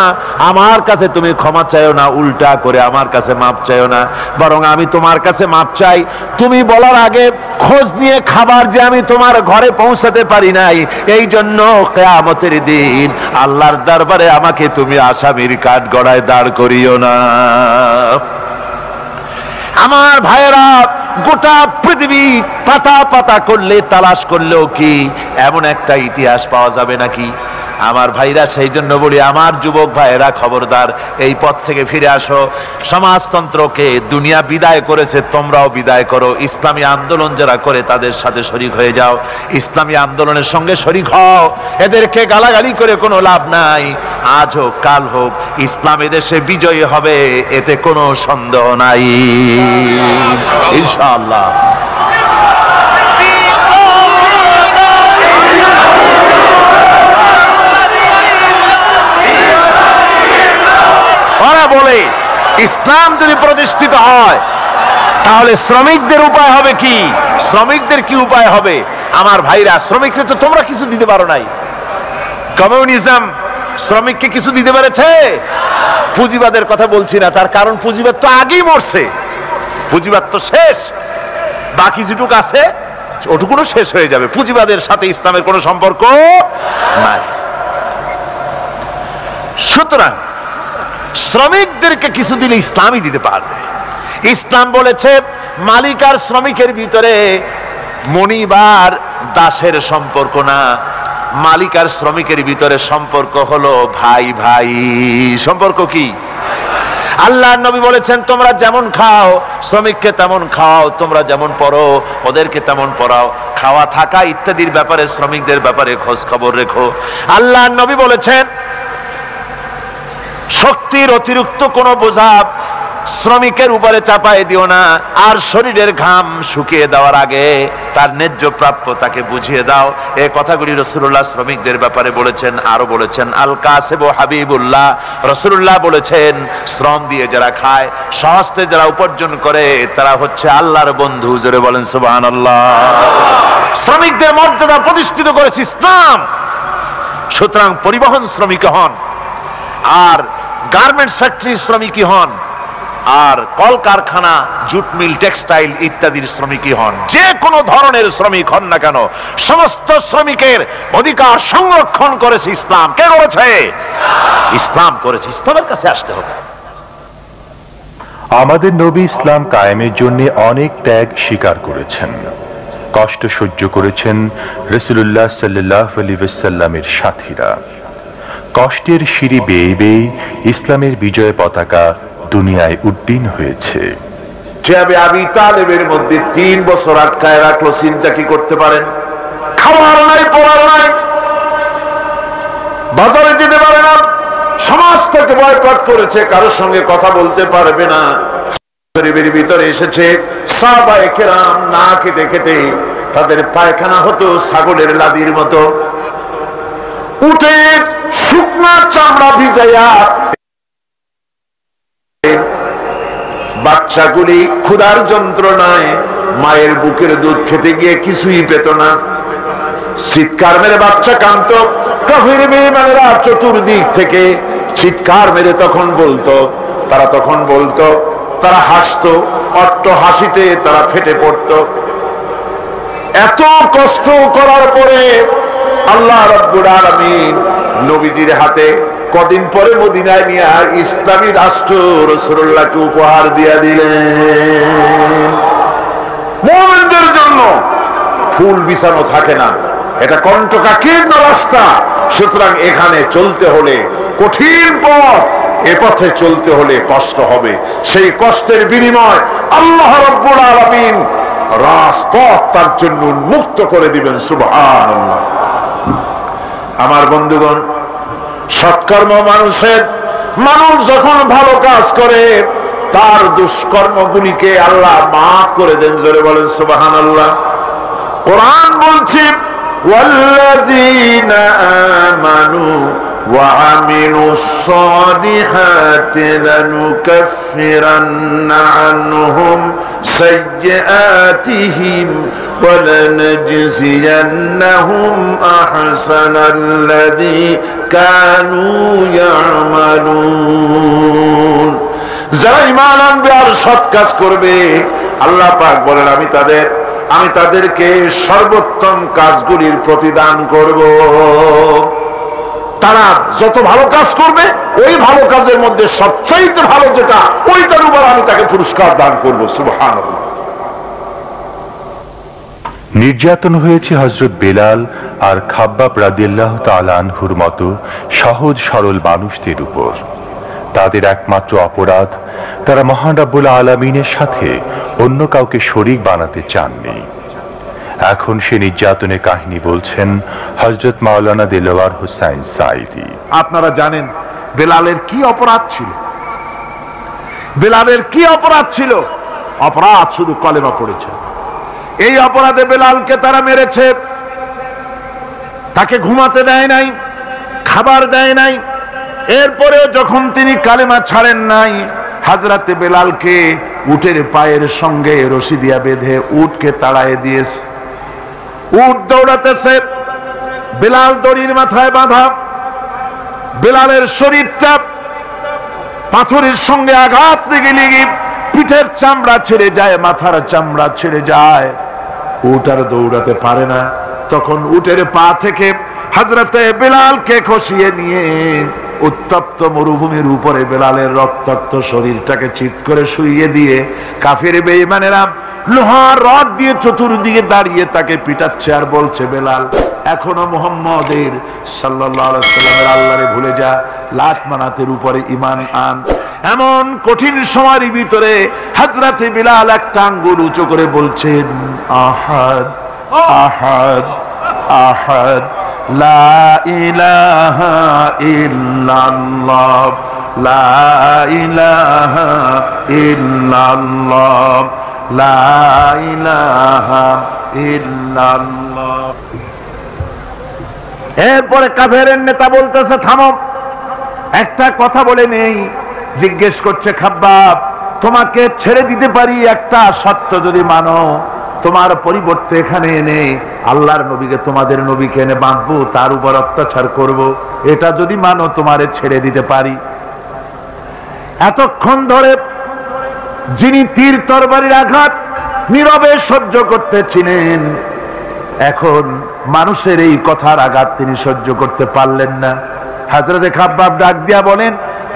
আমার কাছে তুমি ক্ষমা চাইও না, উল্টা করে আমার কাছে মাপ চাইও না, বরং আমি তোমার কাছে মাপ চাই। তুমি বলার আগে খোঁজ নিয়ে খাবার যে আমি তোমার ঘরে পৌঁছাতে পারি নাই, এই জন্য কিয়ামতের দিন আল্লাহর দরবারে আমাকে তুমি আসামির কাঠগড়ায় দাঁড় করিও না। আমার ভাইয়েরা, গোটা পৃথিবী পাতা পাতা করলে, তালাশ করলেও কি এমন একটা ইতিহাস পাওয়া যাবে নাকি? আমার ভাইরা, সেই জন্য বলি, আমার যুবক ভাইয়েরা, খবরদার, এই পথ থেকে ফিরে আসো। সমাজতন্ত্রকে দুনিয়া বিদায় করেছে, তোমরাও বিদায় করো। ইসলামী আন্দোলন যারা করে তাদের সাথে শরীক হয়ে যাও, ইসলামী আন্দোলনের সঙ্গে শরীক হও। এদেরকে গালাগালি করে কোনো লাভ নাই। আজ হোক কাল হোক, ইসলাম এদেশে বিজয়ী হবে, এতে কোনো সন্দেহ নাই, ইনশাআল্লাহ। বলে ইসলাম যদি প্রতিষ্ঠিত হয়, তাহলে শ্রমিকদের উপায় হবে কি? শ্রমিকদের কি উপায় হবে? আমার ভাইরা, শ্রমিকদের তো তোমরা কিছু দিতে পারো নাই। কমিউনিজম শ্রমিককে কিছু দিতে পেরেছে? পুঁজিবাদের কথা বলছি না, তার কারণ পুঁজিবাদ তো আগেই মরছে, পুঁজিবাদ তো শেষ, বাকি যেটুক আছে ওটুকুনো শেষ হয়ে যাবে। পুঁজিবাদের সাথে ইসলামের কোনো সম্পর্ক নাই। সুতরাং শ্রমিকদেরকে কিছু দিলে ইসলামই দিতে পারবে। ইসলাম বলেছে মালিক আর শ্রমিকের ভিতরে মনিব আর দাসের সম্পর্ক না, মালিক আর শ্রমিকের ভিতরে সম্পর্ক হলো ভাই ভাই। সম্পর্ক কি? আল্লাহর নবী বলেছেন তোমরা যেমন খাও শ্রমিককে তেমন খাও, তোমরা যেমন পড়ো ওদেরকে তেমন পড়াও, খাওয়া থাকা ইত্যাদির ব্যাপারে শ্রমিকদের ব্যাপারে খোঁজ খবর রেখো। আল্লাহর নবী বলেছেন শক্তির অতিরিক্ত কোনো বোঝা শ্রমিকের উপরে চাপায় দিও না, আর শরীরের ঘাম শুকিয়ে দেওয়ার আগে তার ন্যায্য প্রাপ্য তাকে বুঝিয়ে দাও। এই কথাগুলি রাসূলুল্লাহ শ্রমিকদের ব্যাপারে বলেছেন। আরো বলেছেন আল কাসিব হাবিবুল্লাহ, রাসূলুল্লাহ বলেছেন শ্রম দিয়ে যারা খায়, সহস্তে যারা উপার্জন করে তারা হচ্ছে আল্লাহর বন্ধু। জোরে বলেন সুবহানাল্লাহ। শ্রমিকদের মর্যাদা প্রতিষ্ঠিত করেছে ইসলাম। সুতরাং পরিবহন শ্রমিক হন, আর গার্মেন্টস ফ্যাক্টরি শ্রমিকই হন, আর কলকারখানা জুট মিল টেক্সটাইল ইত্যাদির শ্রমিকই হন, যে কোনো ধরনের শ্রমিক হন না কেন সমস্ত শ্রমিকের অধিকার সংরক্ষণ করেছে ইসলাম। কে করেছে? ইসলাম করেছে। ইসলামের কাছে আসতে হবে। আমাদের নবী ইসলাম কায়েমের জন্য অনেক ত্যাগ স্বীকার করেছেন, কষ্ট সহ্য করেছেন রাসূলুল্লাহ সাল্লাল্লাহু আলাইহি ওয়াসাল্লামের সাথীরা। কষ্টের সিঁড়ি বেয়ে বেয়ে ইসলামের বিজয় পতাকা দুনিয়ায় উড্ডীন হয়েছে। আবি তালেবের মধ্যে 3 বছর আটকায় রাখলো, চিন্তা কি করতে পারেন? খাওয়ার নাই, পড়ার নাই, বাজারে যেতে পারে না, সমাজ থেকে বয়কট করেছে, কারোর সঙ্গে কথা বলতে পারবে না। শরীরের ভিতরে এসেছে সাহাবায়ে কেরাম না খেতে খেতে তাদের পায়খানা হতো ছাগলের লাদির মতো, উঠে শুকনা চামড়া ভিজাইয়া বাচ্চাগুলি ক্ষুধার যন্ত্রণায় মায়ের বুকের দুধ খেতে গিয়ে কিছুই পেত না, চিৎকার মেরে বাচ্চা কাঁদত। কাফির বেঈমানেরা চতুর্দিক থেকে চিৎকার মেরে তখন বলতো, তারা হাসতো, অট্ট হাসিতে তারা ফেটে পড়ত। এত কষ্ট করার পরে আল্লাহ রাব্বুল আলামিন নবীজির হাতে কদিন পরে মদিনায় নিয়ে ইসলামী রাষ্ট্র রাসূলুল্লাহকে উপহার দিয়ে দিলেন। মুমিনদের জন্য ফুল বিছানো থাকে না, এটা কণ্টকাকীর্ণ রাস্তা। সুতরাং এখানে চলতে হলে কঠিন পথ, এ পথে চলতে হলে কষ্ট হবে। সেই কষ্টের বিনিময় আল্লাহ রাব্বুল আলামিন রাজপথ তার জন্য উন্মুক্ত করে দিবেন। সুবহানাল্লাহ। আমার বন্ধুগণ, সৎকর্ম মানুষ যখন ভালো কাজ করে তার দুষ্কর্মগুলিকে আল্লাহ মাফ করে দেন। জোরে বলেন সুবহানাল্লাহ। কোরআন বলছে ওয়াল্লাযীনা আমানু ওয়া আমিলুস সালিহাতি লানুকাফিরান্না আনহুম সাইয়্যাতিহিম ওয়া লানাজজিয়ান্নাহুম আহসানাল্লাযী কানু ইয়ামালুন। যারা ঈমান আনবে আর সৎ কাজ করবে, আল্লাহ পাক বলেন আমি তাদেরকে সর্বোত্তম কাজগুলির প্রতিদান করব। তারা যত ভালো কাজ করবে ওই ভালো কাজের মধ্যে সবচাইতে ভালো যেটা, ওইটার উপর আমি তাকে পুরস্কার দান করব। সুবহানাল্লাহ। নির্যাতন হয়েছে হযরত বেলাল আর খাব্বাব রাদিয়াল্লাহু তাআলা আনহুর মতো সহজ সরল মানুষদের উপর। তাদের একমাত্র অপরাধ, তারা মহান রব্বুল আলামিনের সাথে অন্য কাউকে শরীক বানাতে চাননি। এখন সে নির্যাতনের কাহিনী বলছেন হযরত মাওলানা দেলোয়ার হোসাইন সাঈদী। আপনারা জানেন বেলালের কি অপরাধ ছিল? বেলালের কি অপরাধ ছিল? অপরাধ শুধু কলেমা পড়েছে। এই অপরাধে বেলালকে তারা মেরেছে, তাকে ঘুমাতে দেয় নাই, খাবার দেয় নাই। এরপরেও যখন তিনি কালেমা ছাড়েন নাই, হযরতে বেলালকে উটের পায়ের সঙ্গে রশি দিয়া বেঁধে উটকে তাড়ায় দিয়েছে। উট দৌড়াতেছে, বেলাল দড়ির মাথায় বাঁধা। বেলালের শরীরটা পাথরের সঙ্গে আঘাত লেগে লেগে পিঠের চামড়া ছেড়ে যায়, মাথার চামড়া ছেড়ে যায়। উট আর দৌড়াতে পারে না। তখন উটের পা থেকে হযরতে বেলালকে খসিয়ে নিয়ে উত্তপ্ত মরুভূমির উপরে বেলালের রক্তাক্ত শরীরটাকে চিৎ করে শুইয়ে দিয়ে কাফির বেঈমানেরা লোহার রড দিয়ে চতুর্দিকে দাঁড়িয়ে তাকে পিটাচ্ছে আর বলছে, বেলাল এখনো মুহাম্মদের সাল্লাল্লাহু আলাইহি ওয়াসাল্লামের আল্লাহরে ভুলে যা, লাত মানাতের উপরে ঈমান আন। এমন কঠিন সময়ের ভিতরে হযরতে বেলাল একটা আঙ্গুল উঁচু করে বলছেন, আহাদ আহাদ আহাদ লা ইলাহা ইল্লাল্লাহ লা ইলাহা ইল্লাল্লাহ লা ইলাহা ইল্লাল্লাহ। এরপরে কাফেরের নেতা বলতেছে, থামো, একটা কথা বলে নেই। জিজ্ঞেস করছে, খাব্বাব তোমাকে ছেড়ে দিতে পারি একটা শর্ত যদি মানো, তোমার পরিবর্তে এখানে এনে আল্লাহর নবীকে, তোমাদের নবীকে এনে বাঁধবো, তার উপর অত্যাচার করব, এটা যদি মানো তোমারে ছেড়ে দিতে পারি। এতক্ষণ ধরে যিনি তীর তরবারির আঘাত নীরবে সহ্য করতেছিলেন, এখন মানুষের এই কথার আঘাত তিনি সহ্য করতে পারলেন না। হযরতে খাব্বাব ডাক দিয়া বলেন,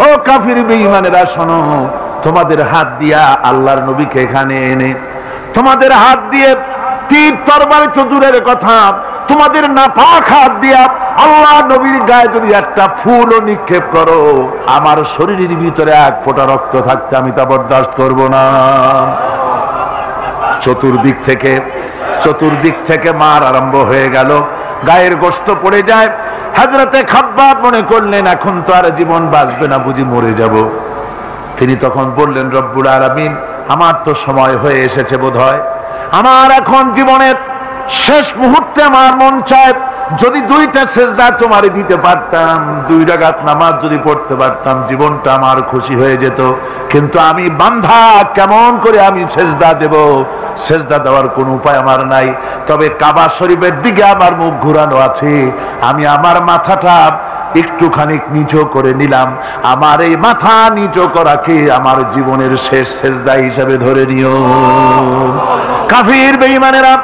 ও কাফির বেঈমানেরা শোনো, তোমাদের হাত দিয়া আল্লাহর নবীকে এখানে এনে, তোমাদের হাত দিয়ে তীর তরবারি তো দূরের কথা, তোমাদের নাপাক হাত দিয়া আল্লাহ নবীর গায়ে যদি একটা ফুলও নিক্ষেপ করো, আমার শরীরের ভিতরে এক ফোঁটা রক্ত থাকতে আমি তা বরদাস্ত করব না। চতুর্দিক থেকে মার আরম্ভ হয়ে গেল, গায়ের গোশত পড়ে যায়। হযরতে খাব্বাব মনে করলেন এখন তো আর জীবন বাঁচবে না, বুঝি মরে যাব। তিনি তখন বললেন, রব্বুল আলামিন আমার তো সময় হয়ে এসেছে বোধহয়, আমার এখন জীবনের শেষ মুহূর্তে আমার মন চায় যদি দুইটা সেজদা তোমারে দিতে পারতাম, 2 রাকাত নামাজ যদি পড়তে পারতাম, জীবনটা আমার খুশি হয়ে যেত। কিন্তু আমি বান্ধা, কেমন করে আমি সেজদা দেব? সেজদা দেওয়ার কোনো উপায় আমার নাই। তবে কাবা শরীফের দিকে আমার মুখ ঘুরানো আছে, আমি আমার মাথাটা একটুখানি নিচু করে নিলাম। আমার এই মাথা নিচু করাকে আমার জীবনের শেষ সেজদা হিসাবে ধরে নিও। কাফির বেঈমানেরা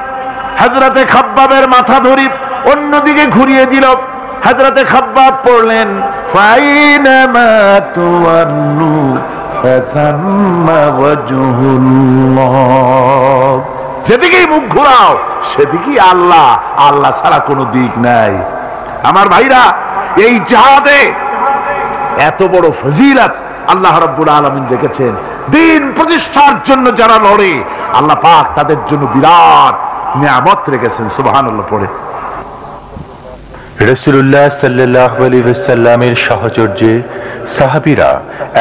হযরতে খাব্বাবের মাথা ধরি অন্যদিকে ঘুরিয়ে দিল। হযরতে খাব্বাব পড়লেন, ফাইনামা তুওয়াল্লু ফাসাম্মা ওয়াজহুল্লাহ, যেদিকেই মুখ ঘুরাও সেদিকেই আল্লাহ, আল্লাহ ছাড়া কোনো দিক নাই। আমার ভাইরা, এই জিহাদে এত বড় ফজিলত আল্লাহ রাব্বুল আলামিন রেখেছেন। দিন প্রতিষ্ঠার জন্য যারা লড়ে, আল্লাহ পাক তাদের জন্য বিরাট নিয়ামত রেখেছেন। সুবহানাল্লাহ পড়ে। রাসূলুল্লাহ সাল্লাল্লাহু আলাইহি ওয়াসাল্লামের সাহচর্যে সাহাবীরা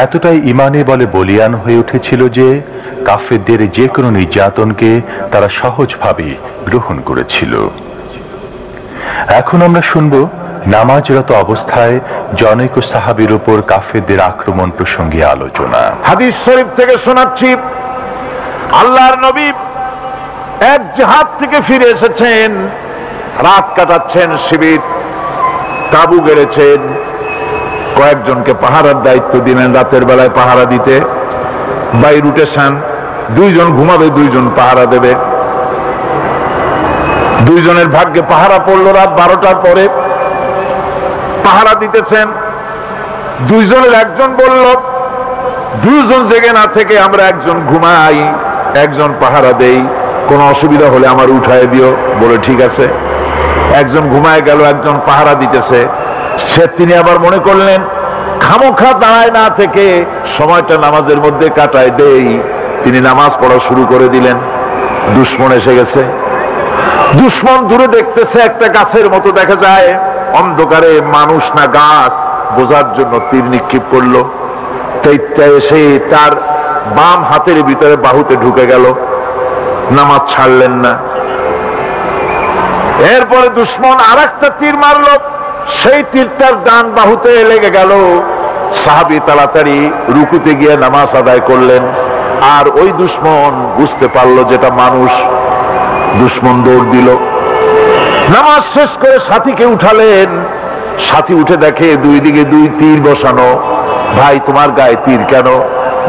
এতটাই ঈমানে বলে বলিয়ান হয়ে উঠেছিল যে কাফেরদের যে কোনো নির্যাতনকে তারা সহজভাবে গ্রহণ করেছিল। এখন আমরা শুনব নামাজরত অবস্থায় জনৈক সাহাবীর উপর কাফেরদের আক্রমণ প্রসঙ্গে আলোচনা। হাদিস শরীফ থেকে শোনাচ্ছি, আল্লাহর নবী এক জিহাদ থেকে ফিরে এসেছেন, রাত কাটাচ্ছেন, শিবির তাবু গেড়েছেন, কয়েকজনকে পাহারার দায়িত্ব দিলেন রাতের বেলায় পাহারা দিতে। বাই রুটেশন, 2 জন ঘুমাবে, 2 জন পাহারা দেবে। 2 জনের ভাগ্যে পাহারা পড়লো রাত 12টার পরে, পাহারা দিতেছেন। 2 জনের একজন বলল, 2 জন জেগে না থেকে আমরা একজন ঘুমাই, একজন পাহারা দেই, কোনো অসুবিধা হলে আমার উঠায় দিও। বলে ঠিক আছে। একজন ঘুমায় গেল, একজন পাহারা দিতেছে। তিনি আবার মনে করলেন খামোখা দাঁড়ায় না থেকে সময়টা নামাজের মধ্যে কাটায় দেই। তিনি নামাজ পড়া শুরু করে দিলেন। দুশমন এসে গেছে। দুশমন দূরে দেখতেছে, একটা গাছের মতো দেখা যায়, অন্ধকারে মানুষ না গাছ বোঝার জন্য তীর নিক্ষেপ করলো। তীরটা এসে তার বাম হাতের ভিতরে বাহুতে ঢুকে গেল। নামাজ ছাড়লেন না। এরপরে দুশমন আরেকটা তীর মারল, সেই তীরটার ডান বাহুতে লেগে গেল। সাহাবী তাড়াতাড়ি রুকুতে গিয়ে নামাজ আদায় করলেন। আর ওই দুশমন বুঝতে পারলো যেটা মানুষ। দুশমন দৌড় দিল। নামাজ শেষ করে সাথীকে উঠালেন। সাথী উঠে দেখে 2 দিকে 2 তীর বসানো। ভাই তোমার গায়ে তীর কেন?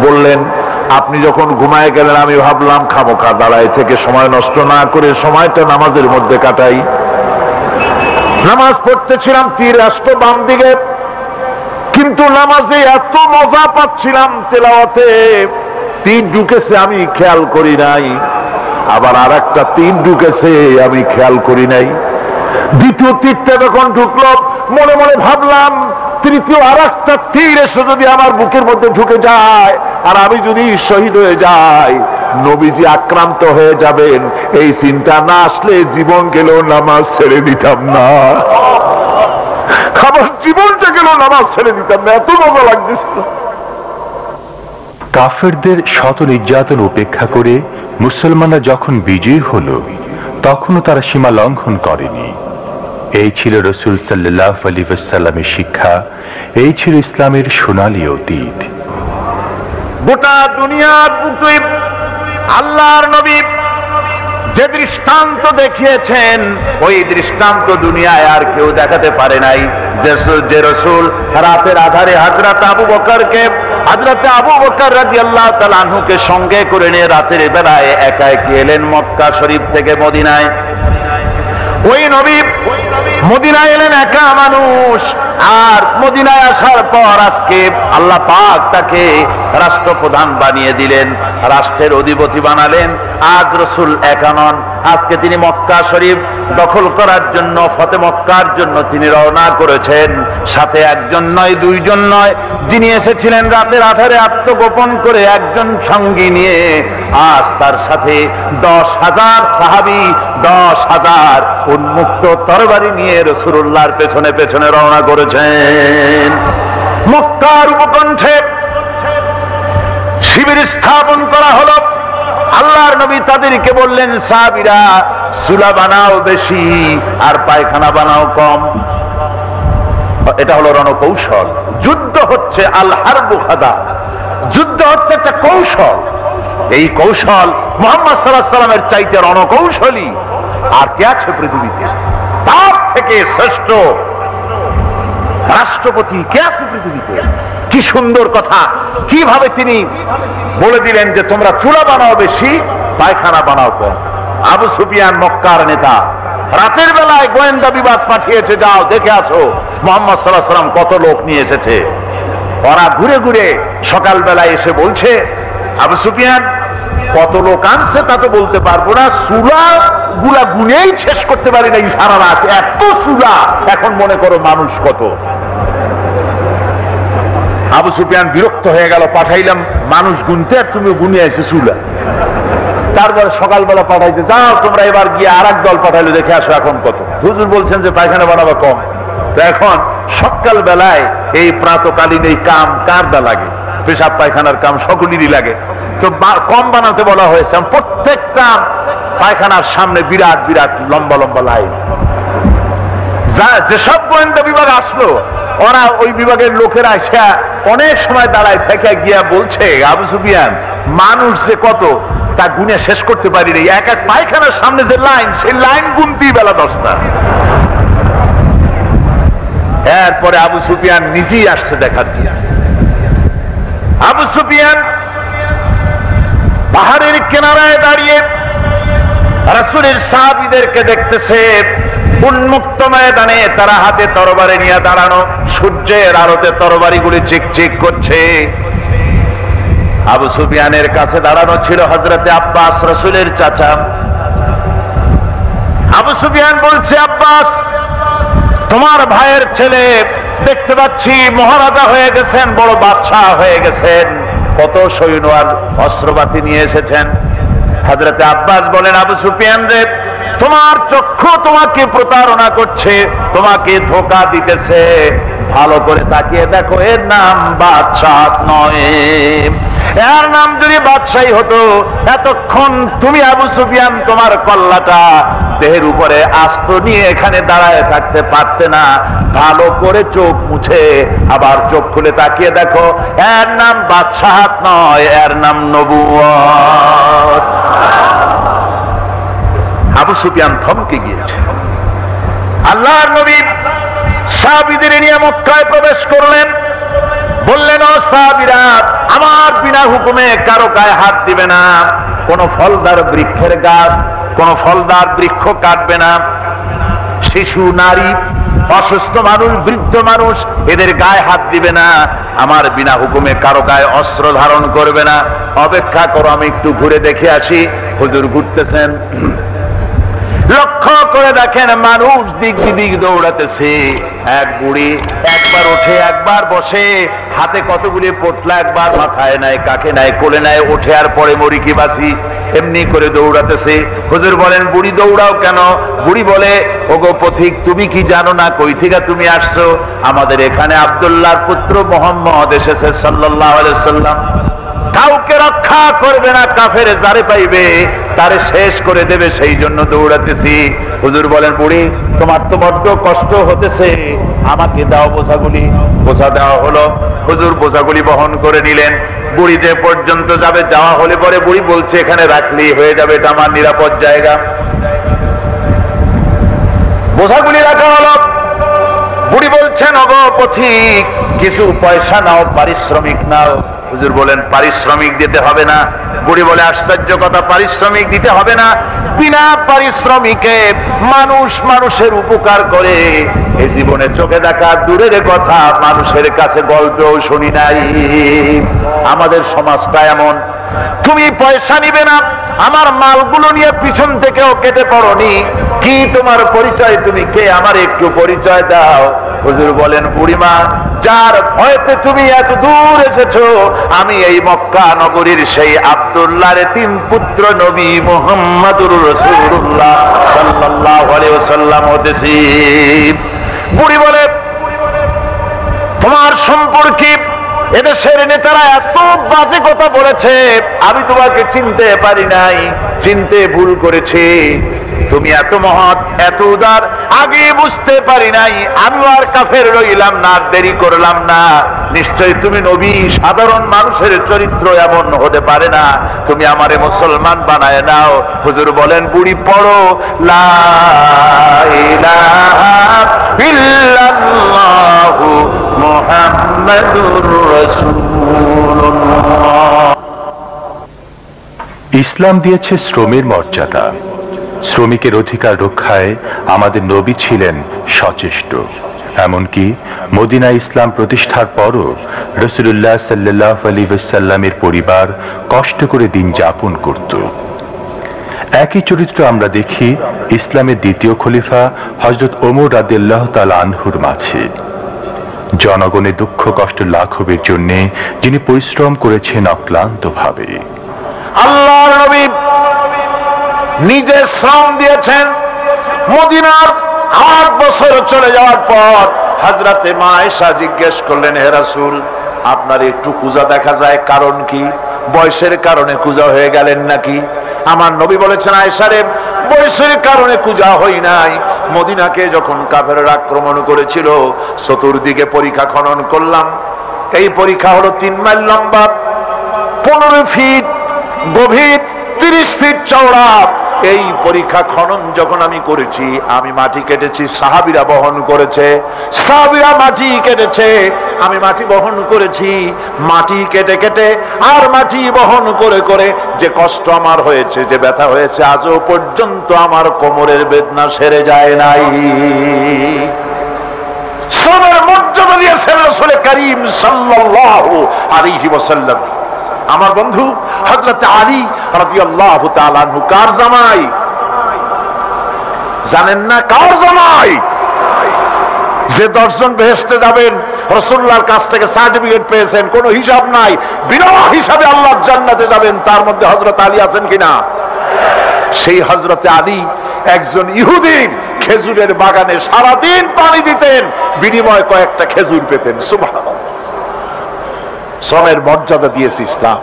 বললেন, আপনি যখন ঘুমায় গেলেন আমি ভাবলাম খামোখা দাঁড়ায় থেকে সময় নষ্ট না করে সময়টা নামাজের মধ্যে কাটাই। নামাজ পড়তেছিলাম তীর রাষ্ট্র বাম দিকে, কিন্তু নামাজে এত মজা পাচ্ছিলাম তেলাওয়াতে, তীর ঢুকেছে আমি খেয়াল করি নাই, আবার আর একটা তীর ঢুকেছে আমি খেয়াল করি নাই। দ্বিতীয় তীরটা যখন ঢুকলো মনে মনে ভাবলাম তৃতীয় আর একটা তীর এসে যদি আমার বুকের মধ্যে ঢুকে যায় আর আমি যদি শহীদ হয়ে যাই, নবীজি আক্রান্ত হয়ে যাবেন, এই চিন্তা না আসলে জীবন গেলেও নামাজ ছেড়ে দিতাম না। আমার জীবনটা গেল নামাজ ছেড়ে দিতাম না, এত মজা লাগতেছিল। কাফেরদের শত নির্যাতন উপেক্ষা করে মুসলমানরা যখন বিজয়ী হলো, তখনও তারা সীমা লঙ্ঘন করেনি। এই ছিল রাসূল সাল্লাল্লাহু আলাইহি ওয়াসাল্লামের শিক্ষা, এই ছিল ইসলামের সোনালী অতীত। গোটা দুনিয়ার বুকে আল্লাহর নবী যে দৃষ্টান্ত দেখিয়েছেন, ওই দৃষ্টান্ত দুনিয়ায় আর কেউ দেখাতে পারে নাই। যে রাসূল রাতের আধারে হযরত আবু বকর রাদিয়াল্লাহু তাআলা আনহুকে সঙ্গে করে নিয়ে রাতের বেলায় একা একা এলেন মক্কা শরীফ থেকে মদিনায়। ওই নবী মদিনায় এলেন একা মানুষ, আর মদিনায় আসার পর আজকে আল্লাহ পাক তাকে রাষ্ট্রপ্রধান বানিয়ে দিলেন, রাষ্ট্রের অধিপতি বানালেন। আজ রাসূল একা নন, আজকে তিনি মক্কা শরীফ দখল করার জন্য, ফতে মক্কার জন্য তিনি রওনা করেছেন। সাথে একজন নয়, দুইজন নয়, যিনি এসেছিলেন রাতের আধারে আত্মগোপন করে একজন সঙ্গী নিয়ে, আজ তার সাথে 10,000 সাহাবী, 10,000 উন্মুক্ত তরবারি নিয়ে রাসূলুল্লাহর পেছনে পেছনে রওনা করেছেন। মক্কার উপকণ্ঠে শিবির স্থাপন করা হলো। আল্লাহর নবী তাদেরকে বললেন, সাহাবীরা চুলা বানাও বেশি আর পায়খানা বানাও কম। এটা হলো রণকৌশল। যুদ্ধ হচ্ছে আল হারবু খাদা, যুদ্ধ হচ্ছে একটা কৌশল। এই কৌশল মুহাম্মদ সাল্লাল্লাহু আলাইহি ওয়াসাল্লামের চাইতে রণকৌশলী আর কে আছে পৃথিবীতে? তার থেকে শ্রেষ্ঠ রাষ্ট্রপতি কে আছে পৃথিবীতে? কি সুন্দর কথা, কিভাবে তিনি বলে দিলেন যে তোমরা চুলা বানাও বেশি, পায়খানা বানাও কম। আবু সুফিয়ান মক্কার নেতা রাতের বেলায় গোয়েন্দা বিভাগ পাঠিয়েছে, যাও দেখে আসো মুহাম্মদ সাল্লাল্লাহু আলাইহি ওয়াসাল্লাম কত লোক নিয়ে এসেছে। ওরা ঘুরে ঘুরে সকাল বেলায় এসে বলছে, আবু সুফিয়ান কত লোক আনছে তা তো বলতে পারবো না, চুলা গুলা গুনেই শেষ করতে পারি না সারা রাত, এত চুলা, এখন মনে করো মানুষ কত। আবু সুফিয়ান বিরক্ত হয়ে গেল, পাঠাইলাম মানুষ গুনতে আর তুমি গুনে এসে চুলা। তারপরে সকালবেলা পাঠাইতে, যাও তোমরা এবার গিয়ে আর এক দল পাঠাইলে দেখে আসো এখন কত। হুজুর বলছেন যে পায়খানা বানাবা কম। তো এখন সকাল বেলায় এই প্রাতকালীন এই কাম কার দা লাগে? পেশাব পায়খানার কাম সকলেরই লাগে। তো কম বানাতে বলা হয়েছে। প্রত্যেকটা পায়খানার সামনে বিরাট বিরাট লম্বা লম্বা লাইন। যেসব গোয়েন্দা বিভাগ আসলো, ওরা ওই বিভাগের লোকেরা এসে অনেক সময় দাঁড়ায় থেকে গিয়া বলছে, আবু সুফিয়ান মানুষ যে কত তা গুনে শেষ করতে পারিনি, এক এক পায়খানার সামনে যে লাইন, সেই লাইন গুনতেই বেলা 10টা। এরপরে আবু সুফিয়ান নিজেই আসছে দেখার জন্য। আবু সুফিয়ান পাহাড়ের কিনারায় দাঁড়িয়ে রাসূলের সাহাবীদেরকে দেখতেছে, উন্মুক্ত ময়দানে তারা হাতে তরবারি নিয়ে দাঁড়ানো, সূর্যের আলোতে তরবারিগুলি চিকচিক করছে। আবু সুফিয়ানের কাছে দাঁড়ানো ছিল হযরতে আব্বাস, রাসূলের চাচা। আবু সুফিয়ান বলছে, আব্বাস তোমার ভাইয়ের ছেলে দেখতে পাচ্ছি মহারাজা হয়ে গেছেন, বড় বাদশাহ হয়ে গেছেন, কত সৈন্য আর অস্ত্রপাতি নিয়ে এসেছেন। হযরতে আব্বাস বলেন, আবু সুফিয়ান রে, তোমার চক্ষু তোমাকে প্রতারণা করছে, তোমাকে ধোঁকা দিতেছে, ভালো করে তাকিয়ে দেখো, এর নাম বাদশাহ নয়। এর নাম যদি বাদশাহী হতো, এতক্ষণ তুমি আবু সুফিয়ান তোমার কল্লাটা দেহের উপরে আস্ত নিয়ে এখানে দাঁড়ায় থাকতে পারতে না। ভালো করে চোখ মুছে আবার চোখ খুলে তাকিয়ে দেখো, এর নাম বাদশাহাত নয়, এর নাম নবুয়ত। আবু সুফিয়ান থমকে গিয়েছে। আল্লাহর নবী সাহাবীদের নিয়ে মক্কায় প্রবেশ করলেন। বললেন, ও সাহাবীরা, আমার বিনা হুকুমে কারো গায়ে হাত দিবে না, কোন ফলদার বৃক্ষের গাছ, কোন ফলদার বৃক্ষ কাটবে না, শিশু নারী অসুস্থ মানুষ, বৃদ্ধ মানুষ, এদের গায়ে হাত দিবে না, আমার বিনা হুকুমে কারো গায়ে অস্ত্র ধারণ করবে না। অপেক্ষা করো, আমি একটু ঘুরে দেখে আসি। হুজুর ঘুরতেছেন, লক্ষ্য করে দেখেন মানুষ দিক বিদিক দৌড়াতেছে। এক বুড়ি একবার ওঠে একবার বসে, হাতে কতগুলি পোটলা, একবার মাথায় নেয়, কাকে নেয়, কোলে নেয়, ওঠে আর পরে মরি কি বাসি, এমনি করে দৌড়াতেছে। হুজুর বলেন, বুড়ি দৌড়াও কেন? বুড়ি বলে, ওগো পথিক, তুমি কি জানো না কই থেকে তুমি আসছো? আমাদের এখানে আব্দুল্লাহর পুত্র মুহাম্মদ এসেছে সাল্লাল্লাহু আলাইহি ওয়াসাল্লাম, কাউকে রক্ষা করবে না, কাফের যারে পাইবে তারে শেষ করে দেবে, সেই জন্য দৌড়াতেছি। হুজুর বলেন, বুড়ি তোমার তো বড্ড কষ্ট হতেছে, আমাকে দাও বোঝাগুলি। বোঝা দেওয়া হলো, হুজুর বোঝাগুলি বহন করে নিলেন। বুড়ি যে পর্যন্ত যাবে, যাওয়া হলে পরে বুড়ি বলছে, এখানে রাখলেই হয়ে যাবে, এটা আমার নিরাপদ জায়গা। বোঝাগুলি রাখা হলো। বুড়ি বলছেন, ওগো পথিক, কিছু পয়সা নাও, পারিশ্রমিক নাও। হুজুর বলেন, পারিশ্রমিক দিতে হবে না। বুড়ি বলে, আশ্চর্য কথা, পারিশ্রমিক দিতে হবে না? বিনা পারিশ্রমিকে মানুষ মানুষের উপকার করে, এই জীবনে চোখে দেখা দূরের কথা, মানুষের কাছে গল্পেও শুনি নাই। আমাদের সমাজটা এমন, তুমি পয়সা নিবে না, আমার মালগুলো নিয়ে পিছন থেকেও কেটে পড়নি। কি তোমার পরিচয়, তুমি কে, আমার একটু পরিচয় দাও। হুজুর বলেন, বুড়িমা, যার ভয়তে তুমি এত দূর এসেছো, আমি এই মক্কা নগরীর সেই আব্দুল্লাহর তিন পুত্র নবী মুহাম্মদুর রাসূলুল্লাহ সাল্লাল্লাহু আলাইহি ওয়াসাল্লাম হতেছি। বুড়ি বলে, তোমার সম্পর্কে এদেশের নেতারা এত বাজে কথা বলেছে, আমি তোমাকে চিনতে পারি নাই, চিনতে ভুল করেছি। তুমি এত মহৎ, এত উদার, আগে বুঝতে পারি নাই। আমি আর কাফের রইলাম না, দেরি করলাম না। নিশ্চয়ই তুমি নবী, সাধারণ মানুষের চরিত্র এমন হতে পারে না, তুমি আমারে মুসলমান বানায় নাও। হুজুর বলেন, বুড়ি পড়ো, লা ইলাহা ইল্লাল্লাহু মুহাম্মাদুর রাসূলুল্লাহ। ইসলাম দিয়েছে শ্রমের মর্যাদা। শ্রমিকের অধিকার রক্ষায় আমাদের নবী ছিলেন সচেষ্ট। এমনকি মদিনা ইসলাম প্রতিষ্ঠার পরও রাসূলুল্লাহ সাল্লাল্লাহু আলাইহি ওয়াসাল্লামের পরিবার কষ্ট করে দিন যাপন করত। একই চরিত্র আমরা দেখি ইসলামের দ্বিতীয় খলিফা হযরত ওমর রাদিয়াল্লাহু তাআলা আনহুর মাঝে। জনগণের দুঃখ কষ্ট লাঘবের জন্য যিনি পরিশ্রম করেছেন অক্লান্তভাবে। আল্লাহর নবী নিজে শ্রম দিয়েছেন। মদিনার 8 বছর চলে যাওয়ার পর হযরতে মা আয়েশা জিজ্ঞেস করলেন, হে রাসূল, আপনার একটু কুজা দেখা যায়, কারণ কি? বয়সের কারণে কুজা হয়ে গেলেন নাকি? আমার নবী বলেছেন, আয়েশা রে, বয়সের কারণে কুজা হই নাই। মদিনাকে যখন কাফেররা আক্রমণ করেছিল, চতুর্দিকে পরীক্ষা খনন করলাম। এই পরীক্ষা হলো 3 মাইল লম্বা, 15 ফিট গভীর, 30 ফিট চওড়া। এই পরীক্ষা খনন যখন আমি করেছি, আমি মাটি কেটেছি, সাহাবীরা বহন করেছে। সাহাবীরা মাটি কেটেছে, আমি মাটি বহন করেছি। মাটি কেটে কেটে আর মাটি বহন করে করে যে কষ্ট আমার হয়েছে, যে ব্যথা হয়েছে, আজও পর্যন্ত আমার কোমরের বেদনা সেরে যায় নাই। শ্রমের মর্যাদা দিয়েছেন রাসূল করিম সাল্লাল্লাহু আলাইহি ওয়াসাল্লাম। আমার বন্ধু হযরত আলী রাদিয়াল্লাহু তাআলা আনহু কার জামাই জানেন না? কার জামাই? যে 10 জন বেহেশতে যাবেন, রাসূলুল্লাহর কাছ থেকে সার্টিফিকেট পেয়েছেন, কোনো হিসাব নাই, বিনা হিসাবে আল্লাহর জান্নাতে যাবেন, তার মধ্যে হযরত আলী আছেন কিনা? সেই হযরত আলী একজন ইহুদি খেজুরের বাগানে সারাদিন পানি দিতেন, বিনিময়ে কয়েকটা খেজুর পেতেন। সুবহানাল্লাহ। শ্রমের মর্যাদা দিয়েছে ইসলাম।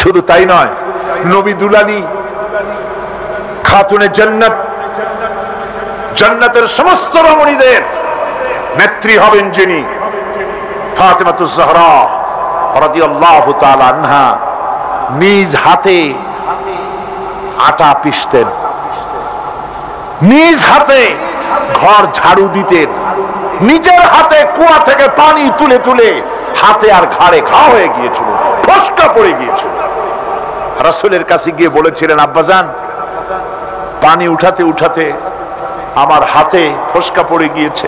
শুধু তাই নয়, নবী দুলালী খাতুনে জান্নাত, জান্নাতের সমস্ত রমণীদের নেত্রী হবেন যিনি, ফাতেমাতুজ জাহরা রাদিয়াল্লাহু তাআলা আনহা, নিজ হাতে আটা পিষতেন, নিজ হাতে ঘর ঝাড়ু দিতেন, নিজের হাতে কুয়া থেকে পানি তুলে তুলে হাতে আর ঘাড়ে ঘা হয়ে গিয়েছিল, ফসকা পড়ে গিয়েছিল। রাসূলের কাছে গিয়ে বলেছিলেন, আব্বাজান, পানি উঠাতে উঠাতে আমার হাতে ফোসকা পড়ে গিয়েছে,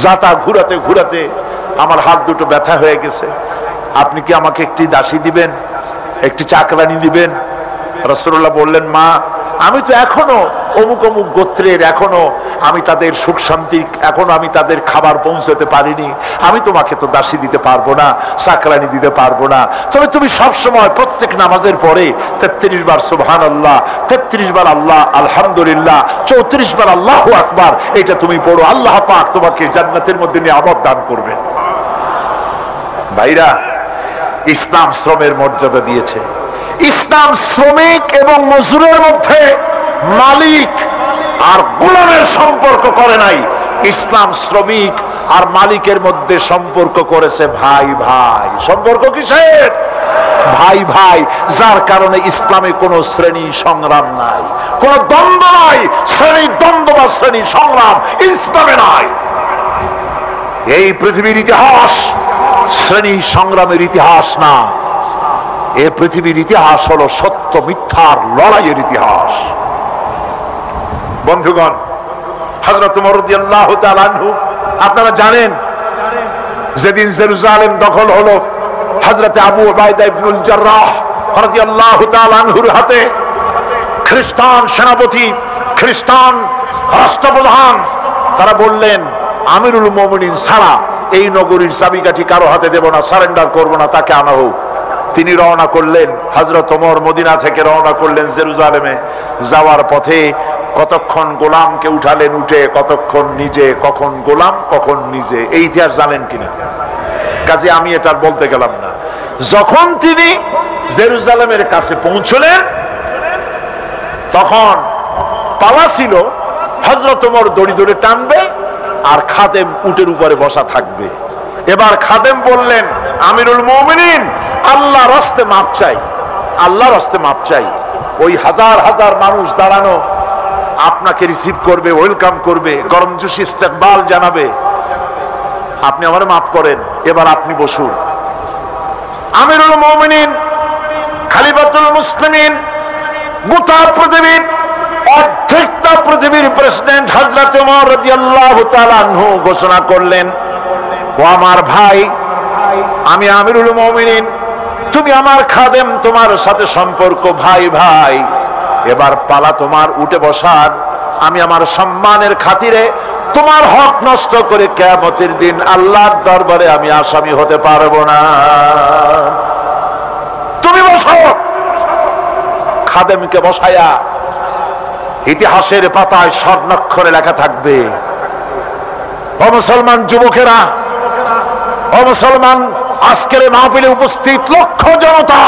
জাতা ঘুরাতে ঘুরাতে আমার হাত দুটো ব্যথা হয়ে গেছে, আপনি কি আমাকে একটি দাসী দিবেন, একটি চাকরানি দিবেন? রাসূলুল্লাহ বললেন, মা আমি তো এখনো অমুক অমুক গোত্রের, এখনো আমি তাদের সুখ শান্তি, এখনো আমি তাদের খাবার পৌঁছাতে পারিনি, আমি তোমাকে তো দাসী দিতে পারবো না, চাকরানি দিতে পারবো না। তবে তুমি সবসময় প্রত্যেক নামাজের পরে 33 বার সুবহানাল্লাহ, 33 বার আল্লাহ আলহামদুলিল্লাহ, 34 বার আল্লাহু আকবার, এটা তুমি পড়ো, আল্লাহ পাক তোমাকে জান্নাতের মধ্যে নিয়ামত দান করবে। ভাইরা, ইসলাম শ্রমের মর্যাদা দিয়েছে। ইসলাম শ্রমিক এবং মজদুরের মধ্যে মালিক আর গোলামের সম্পর্ক করে নাই, ইসলাম শ্রমিক আর মালিকের মধ্যে সম্পর্ক করেছে ভাই ভাই। সম্পর্ক কিসের? ভাই ভাই। যার কারণে ইসলামে কোনো শ্রেণী সংগ্রাম নাই, কোনো দ্বন্দ্ব নাই, শ্রেণী দ্বন্দ্ব বা শ্রেণী সংগ্রাম ইসলামে নাই। এই পৃথিবীর ইতিহাস শ্রেণী সংগ্রামের ইতিহাস না, এ পৃথিবীর ইতিহাস হলো সত্য মিথ্যার লড়াইয়ের ইতিহাস। বন্ধুগণ, হযরত ওমর রাদিয়াল্লাহু তাআলা আনহু, আপনারা জানেন যেদিন জেরুজালেম দখল হলো, হযরত আবু উবাইদা ইবনুল জাররাহ রাদিয়াল্লাহু তাআলা আনহুর হাতে খ্রিস্টান সেনাপতি, খ্রিস্টান রাষ্ট্রপ্রধান, তারা বললেন আমিরুল মুমিনিন ছাড়া এই নগরীর চাবিকাঠি কারো হাতে দেব না, সারেন্ডার করব না, তাকে আনা হোক। তিনি রওনা করলেন, হযরত ওমর মদিনা থেকে রওনা করলেন জেরুজালেমে। যাওয়ার পথে কতক্ষণ গোলামকে উঠালেন, উঠে কতক্ষণ নিজে, কখন গোলাম কখন নিজে, এই ইতিহাস জানেন কিনা? কাজে আমি এটা বলতে গেলাম না। যখন তিনি জেরুজালেমের কাছে পৌঁছলেন, তখন পালা ছিল হযরত ওমর দড়ি ধরে টানবে আর খাদেম উটের উপরে বসা থাকবে। এবার খাদেম বললেন, আমিরুল মুমিনিন, আল্লাহ রাস্তে মাপ চাই, আল্লাহ রাস্তে মাপ চাই। ওই হাজার হাজার মানুষ দাঁড়ানো আপনাকে রিসিভ করবে, ওয়েলকাম করবে, গরমজোশী ইস্তেকবাল জানাবে, আপনি আমার মাফ করেন, এবার আপনি বসুন। আমিরুল মুমিনিন, খলিফাতুল মুসলিমিন, গোটা পৃথিবীর, অর্ধেকটা পৃথিবীর প্রেসিডেন্ট হযরত ওমর রাদিয়াল্লাহু তাআলা আনহু ঘোষণা করলেন, ও আমার ভাই, আমি আমিরুল মুমিনিন, তুমি আমার খাদেম, তোমার সাথে সম্পর্ক ভাই ভাই, এবার পালা তোমার উঠে বসার। আমি আমার সম্মানের খাতিরে তোমার হক নষ্ট করে কিয়ামতের দিন আল্লাহর দরবারে আমি আসামি হতে পারবো না, তুমি বসো। খাদেমকে বসায়া ইতিহাসের পাতায় স্বর্ণাক্ষরে লেখা থাকবে, ও মুসলমান যুবকেরা, ও মুসলমান আজকের মাহফিলে উপস্থিত লক্ষ জনতা,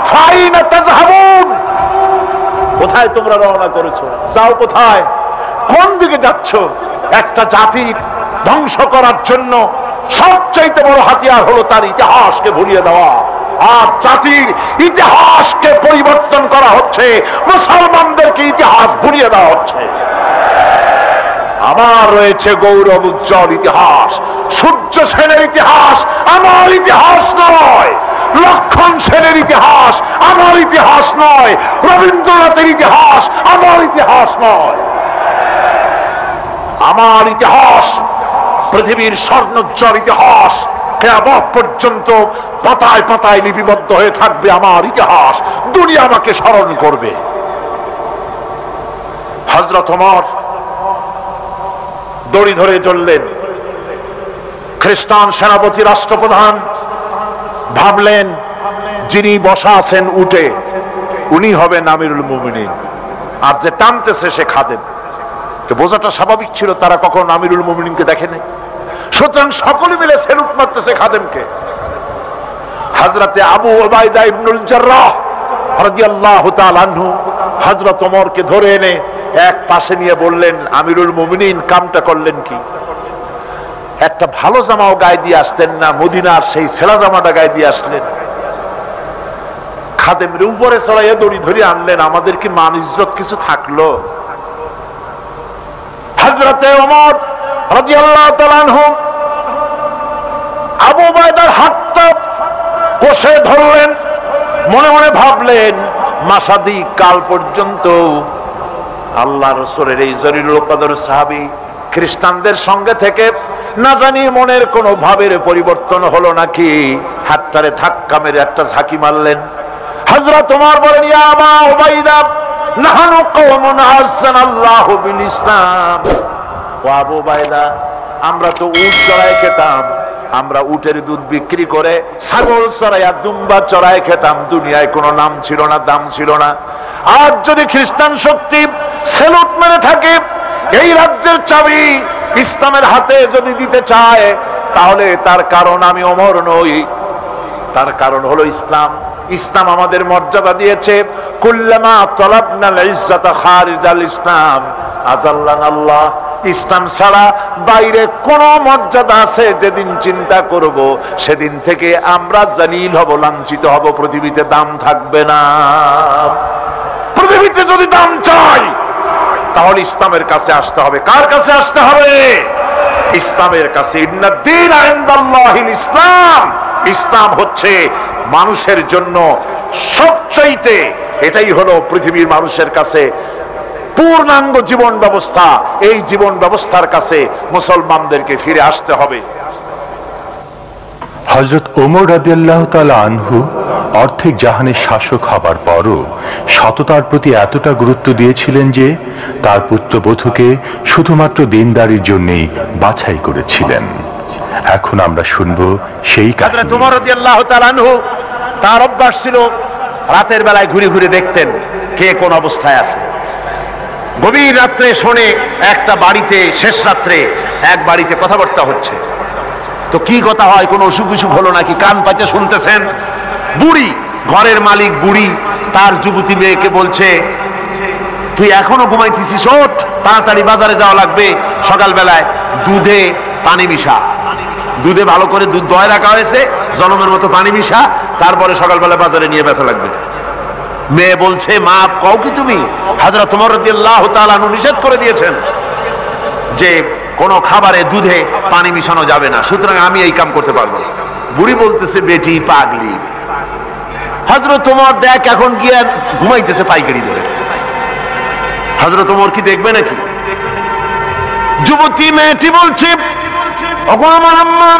ফাইনা তাযহাবুন, কোথায় তোমরা রওনা করেছো? যাও কোথায়? কোন দিকে যাচ্ছ? একটা জাতির ধ্বংস করার জন্য সবচাইতে বড় হাতিয়ার হলো তার ইতিহাসকে ভুলিয়ে দেওয়া, আর জাতির ইতিহাসকে পরিবর্তন করা হচ্ছে, মুসলমানদেরকে ইতিহাস ভুলিয়ে দেওয়া হচ্ছে। আমার রয়েছে গৌরব উজ্জ্বল ইতিহাস, সূর্য সেনের ইতিহাস আমার ইতিহাস নয়, লক্ষণ সেনের ইতিহাস আমার ইতিহাস নয়, রবীন্দ্রনাথের ইতিহাস আমার ইতিহাস নয়। আমার ইতিহাস পৃথিবীর স্বর্ণোজ্জ্বল ইতিহাস, কিয়ামত পর্যন্ত পাতায় পাতায় লিপিবদ্ধ হয়ে থাকবে আমার ইতিহাস, দুনিয়া আমাকে স্মরণ করবে। হযরত ওমর দড়ি ধরে চললেন। খ্রিস্টান সেনাপতি রাষ্ট্রপ্রধান ভাবলেন, যিনি বসা আছেন উঠে, উনি হবেন আমিরুল মুমিনিন, আর যে টানতেছে সে খাদেম। বোঝাটা স্বাভাবিক ছিল, তারা কখন আমিরুল মুমিনিনকে দেখেনি, সুতরাং সকলে মিলে সেলুট মারতেছে খাদেমকে। হযরতে আবু উবাইদা ইবনুল জাররাহ রাদিয়াল্লাহু তাআলা আনহু হযরত ওমরকে ধরে এনে এক পাশে নিয়ে বললেন, আমিরুল মুমিনিন কামটা করলেন কি? একটা ভালো জামাও গায়ে দিয়ে আসতেন না, মদিনার সেই ছেঁড়া জামাটা গায়ে দিয়ে আসলেন। খাদেমের উপরে চড়াইয়া দড়ি ধরে আনলেন, আমাদের কি মান ইজ্জত কিছু থাকলো? হযরতে ওমর রাদিয়াল্লাহু তাআলা আনহু আবু উবাইদার হাতটা কষে ধরলেন, মনে মনে ভাবলেন, মাসাদি কাল পর্যন্ত আল্লাহ রাসূলের এই জলিলুল কদর সাহাবী খ্রিস্টানদের সঙ্গে থেকে না জানি মনের কোন ভাবের পরিবর্তন হলো নাকি হাতটারে ধাক্কা মেরে একটা ঝাঁকি মারলেন। হযরত ওমর বলেন, ইয়া আবা উবাইদা নাহনু কওমুন হাসানাল্লাহু বিল ইসলাম। ও আবু উবাইদা, আমরা তো উট চড়াই খেতাম, আমরা উটের দুধ বিক্রি করে ছাগল চড়াইয়া দুম্বা চড়াই খেতাম, দুনিয়ায় কোনো নাম ছিল না, দাম ছিল না। আর যদি খ্রিস্টান শক্তি সেলুট মেরে থাকে, এই রাজ্যের চাবি ইসলামের হাতে যদি দিতে চায়, তাহলে তার কারণ আমি ওমর নই, তার কারণ হলো ইসলাম। ইসলাম আমাদের মর্যাদা দিয়েছে। কুল্লামা তালাবনাল ইজ্জাতা খারিজাল ইসলাম আযাল্লানাল্লাহ। ইসলাম ছাড়া বাইরে কোন মর্যাদা আছে যেদিন চিন্তা করব, সেদিন থেকে আমরা জালিল হব, লাঞ্ছিত হব, পৃথিবীতে দাম থাকবে না। পৃথিবীতে যদি দাম চাই, তাহলে ইসলামের কাছে আসতে হবে। কার কাছে আসতে হবে? ইসলামের কাছে। ইন্নাদ-দীন ইনদাল্লাহিল ইসলাম। ইসলাম হচ্ছে মানুষের জন্য সবচাইতে, এটাই হলো পৃথিবীর মানুষের কাছে পূর্ণাঙ্গ জীবন ব্যবস্থা। এই জীবন ব্যবস্থার কাছে মুসলমানদেরকে ফিরে আসতে হবে। হযরত ওমর রাদিয়াল্লাহু তাআলা আনহু অর্ধেক জাহানের শাসক হবার পরও সততার প্রতি এতটা গুরুত্ব দিয়েছিলেন যে তার পুত্রবধূকে শুধুমাত্র দিনদারির জন্যই বাছাই করেছিলেন। এখন আমরা শুনব সেই হযরত ওমর রাদিয়াল্লাহু তাআলা আনহু, তার অভ্যাস ছিল রাতের বেলায় ঘুরে ঘুরে দেখতেন কে কোন অবস্থায় আছে। গভীর রাত্রে শোনে একটা বাড়িতে, শেষ রাত্রে এক বাড়িতে কথাবার্তা হচ্ছে। তো কি কথা হয়, কোন অসুখ বিসুখ হলো নাকি, কান পাতে শুনতেছেন। বুড়ি, ঘরের মালিক বুড়ি তার যুবতী মেয়েকে বলছে, তুই এখনো ঘুমাইতেছিস, ওঠ, তাড়াতাড়ি বাজারে যাওয়া লাগবে, সকালবেলায় দুধে পানি মিশা, দুধে ভালো করে দুধ দয় রাখা হয়েছে, জনমের মতো পানি মিশা, তারপরে সকালবেলা বাজারে নিয়ে বেচা লাগবে। মেয়ে বলছে, মা কও কি তুমি? হযরত ওমর রাদিয়াল্লাহু তাআলা আনহু নিষেধ করে দিয়েছেন যে কোন খাবারে দুধে পানি মিশানো যাবে না, সুতরাং আমি এই কাম করতে পারবো না। বুড়ি বলতেছে, বেটি পাগলি। হযরত ওমর দেখ এখন গিয়ে ঘুমাইতেছে পাইকারি ধরে। হযরত ওমর কি দেখবে নাকি? যুবতী মেয়েটি বলছে, ওগো আমার আম্মা,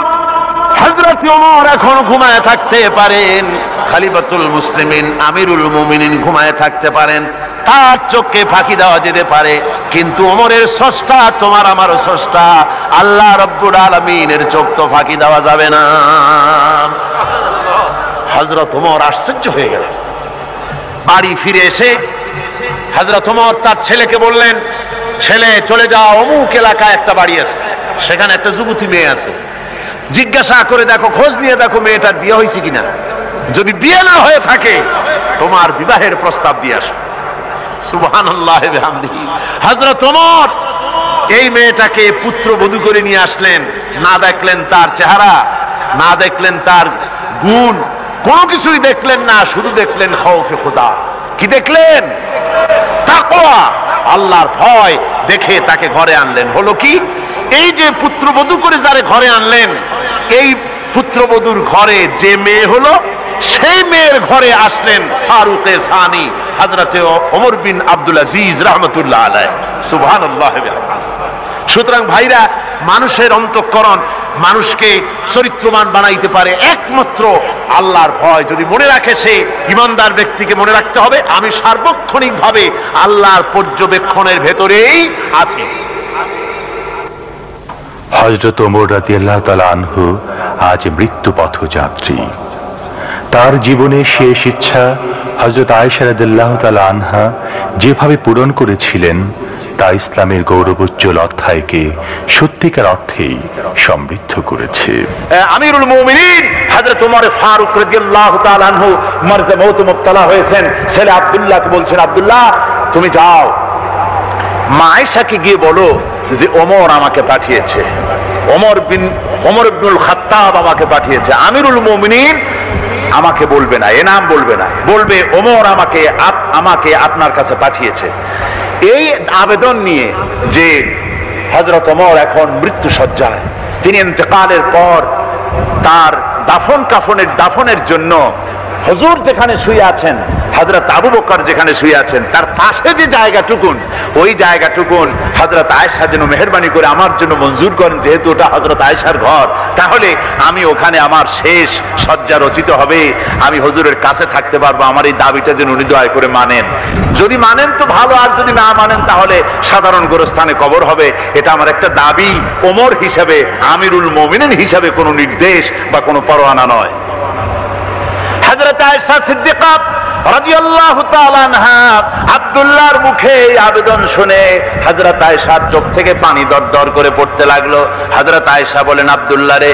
হযরত ওমর এখন ঘুমায় থাকতে পারেন, খলিফাতুল মুসলিমিন আমিরুল মুমিনিন ঘুমায় থাকতে পারেন, তার চোখে ফাঁকি দেওয়া যেতে পারে, কিন্তু ওমরের স্রষ্টা তোমার আমার স্রষ্টা আল্লাহ রাব্বুল আলামিনের চোখ তো ফাঁকি দেওয়া যাবে না। হযরত ওমর আশ্চর্য হয়ে গেল। বাড়ি ফিরে এসে হযরত ওমর তার ছেলেকে বললেন, ছেলে চলে যাও, অমুক এলাকায় একটা বাড়ি আছে, সেখানে একটা যুবতী মেয়ে আছে, জিজ্ঞাসা করে দেখো, খোঁজ নিয়ে দেখো মেয়েটার বিয়ে হয়েছে কিনা, যদি বিয়ে না হয়ে থাকে তোমার বিবাহের প্রস্তাব দিয়ে আসো। সুবহানাল্লাহ ওয়া বিহামদিহি। হযরত ওমর এই মেয়েটাকে পুত্রবধূ করে নিয়ে আসলেন। না দেখলেন তার চেহারা, না দেখলেন তার গুণ, কোনো কিছুই দেখলেন না, শুধু দেখলেন খাউফে খোদা। কি দেখলেন? তাকওয়া, আল্লাহর ভয় দেখে তাকে ঘরে আনলেন। হলো কি, এই যে পুত্রবধূ করে যারে ঘরে আনলেন, এই পুত্রবধূর ঘরে যে মেয়ে হলো, সেই মেয়ের ঘরে আসলেন ফারুকে সানি হযরতে ওমর বিন আব্দুল আজিজ রাহমাতুল্লাহ আলাইহি। সুবহানাল্লাহ। সুতরাং ভাইরা, মানুষের অন্তঃকরণ মানুষকে চরিত্রবান বানাইতে পারে একমাত্র আল্লাহর ভয় যদি মনে রাখে। সে ইমানদার ব্যক্তিকে মনে রাখতে হবে, আমি সার্বক্ষণিক ভাবে আল্লাহর পর্যবেক্ষণের ভেতরেই আছি। হযরত ওমর রাদিয়াল্লাহু তাআলা আনহু আজ মৃত্যু পথযাত্রী। তার জীবনের শেষ ইচ্ছা হযরত আয়েশা রাদিয়াল্লাহু তাআলা আনহা যেভাবে পূরণ করেছিলেন, তা ইসলামের গৌরবোজ্জ্বল অধ্যায়কে সত্যিকার অর্থেই সমৃদ্ধ করেছে। আমিরুল মুমিনিন হযরত ওমর ফারুক রাদিয়াল্লাহু তাআলা আনহু মারজে মউতে মুবতালা হয়েছেন। ছেলে আব্দুল্লাহকে বলছেন, আব্দুল্লাহ তুমি যাও, মা আয়েশাকে গিয়ে বলো যে ওমর আমাকে পাঠিয়েছে, ওমর ইবনুল খাত্তাব আমাকে পাঠিয়েছে। আমিরুল মুমিনিন আমাকে বলবে না, এ নাম বলবে না, বলবে ওমর আমাকে আপনার কাছে পাঠিয়েছে। এই আবেদন নিয়ে যে হযরত ওমর এখন মৃত্যু সজ্জায়, তিনি ইন্তেকালের পর তার দাফনের জন্য হুজুর যেখানে শুয়ে আছেন, হযরত আবু বকর যেখানে শুয়ে আছেন তার পাশে যে জায়গাটুকুন, ওই জায়গাটুকুন হযরত আয়েশা যেন মেহেরবানি করে আমার জন্য মঞ্জুর করেন, যেহেতু ওটা হযরত আয়েশার ঘর, তাহলে আমি ওখানে আমার শেষ শয্যা রচিত হবে, আমি হুজুরের কাছে থাকতে পারবো। আমার এই দাবিটা যেন উনি দয়া করে মানেন। যদি মানেন তো ভালো, আর যদি না মানেন তাহলে সাধারণ গোরস্থানে কবর হবে। এটা আমার একটা দাবি, ওমর হিসাবে, আমিরুল মুমিনিন হিসাবে কোনো নির্দেশ বা কোনো পরোয়ানা নয়। হযরত আয়েশা সিদ্দিকা রাদিয়াল্লাহু তাআলা আনহা আব্দুল্লাহর মুখে এই আবেদন শুনে হযরত আয়েশার চোখ থেকে পানি দরদর করে পড়তে লাগলো। হযরত আয়েশা বলেন, আব্দুল্লাহ রে,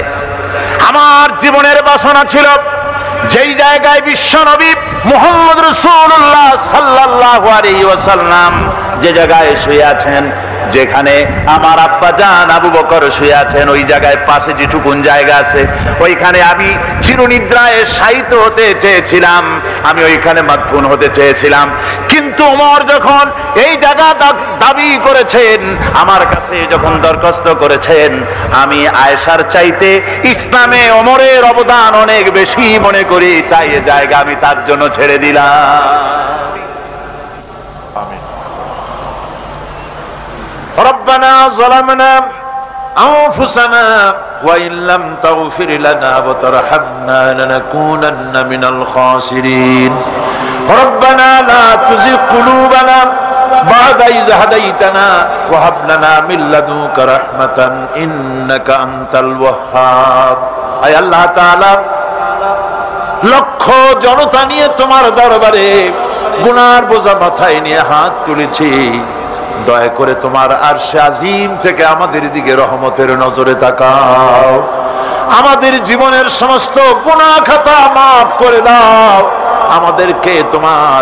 আমার জীবনের বাসনা ছিল যেই জায়গায় বিশ্ব নবী মুহাম্মদ রাসূলুল্লাহ সাল্লাল্লাহু আলাইহি ওয়াসাল্লাম যে জায়গায় শুয়ে আছেন, যেখানে আমার আব্বা জান আবু বকর শুয়ে আছেন, ওই জায়গায় পাশে যেটুকুন জায়গা আছে, ওইখানে আমি চিরনিদ্রায় শায়িত হতে চেয়েছিলাম, আমি ওইখানে মাদফুন হতে চেয়েছিলাম। কিন্তু ওমর যখন এই জায়গা দাবি করেছেন, আমার কাছে যখন দরখাস্ত করেছেন, আমি আয়েশার চাইতে ইসলামে ওমরের অবদান অনেক বেশি মনে করি, তাই এই জায়গা আমি তার জন্য ছেড়ে দিলাম। ربنا ظلمنا أنفسنا وإن لم تغفر لنا وترحمنا لنكونن من الخاسرين ربنا لا تزغ قلوبنا بعد إذ هديتنا وهب لنا من لدنك رحمة إنك أنت الوهاب। আয় আল্লাহ তাআলা, লক্ষ জনতা নিয়ে তোমার দরবারে গুনার বোঝা মাথায় নিয়ে হাত তুলেছি, দয়া করে তোমার আরশে আজিম থেকে আমাদের দিকে রহমতের নজরে তাকাও, আমাদের জীবনের সমস্ত গুনাহ খাতা মাফ করে দাও, আমাদেরকে তোমার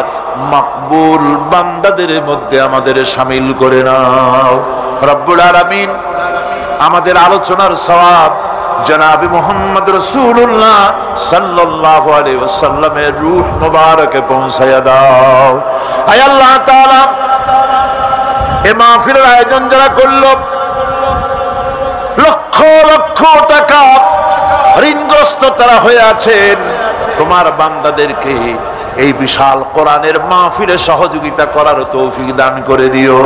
মাকবুল বান্দাদের মধ্যে আমাদের শামিল করে নাও। রব্বুল আলামিন, আমাদের আলোচনার সওয়াব জনাবে মুহাম্মদ রাসূলুল্লাহ সাল্লাল্লাহু আলাইহি ওয়াসাল্লামের রূহ মুবারকে পৌঁছায়া দাও। আয় আল্লাহ তাআলা, এই মাহফিলের আয়োজন যারা করল, লক্ষ লক্ষ টাকা ঋণগ্রস্ত তারা হয়ে আছেন, তোমার বান্দাদেরকে এই বিশাল কোরআনের মাহফিলে সহযোগিতা করার তৌফিক দান করে দিও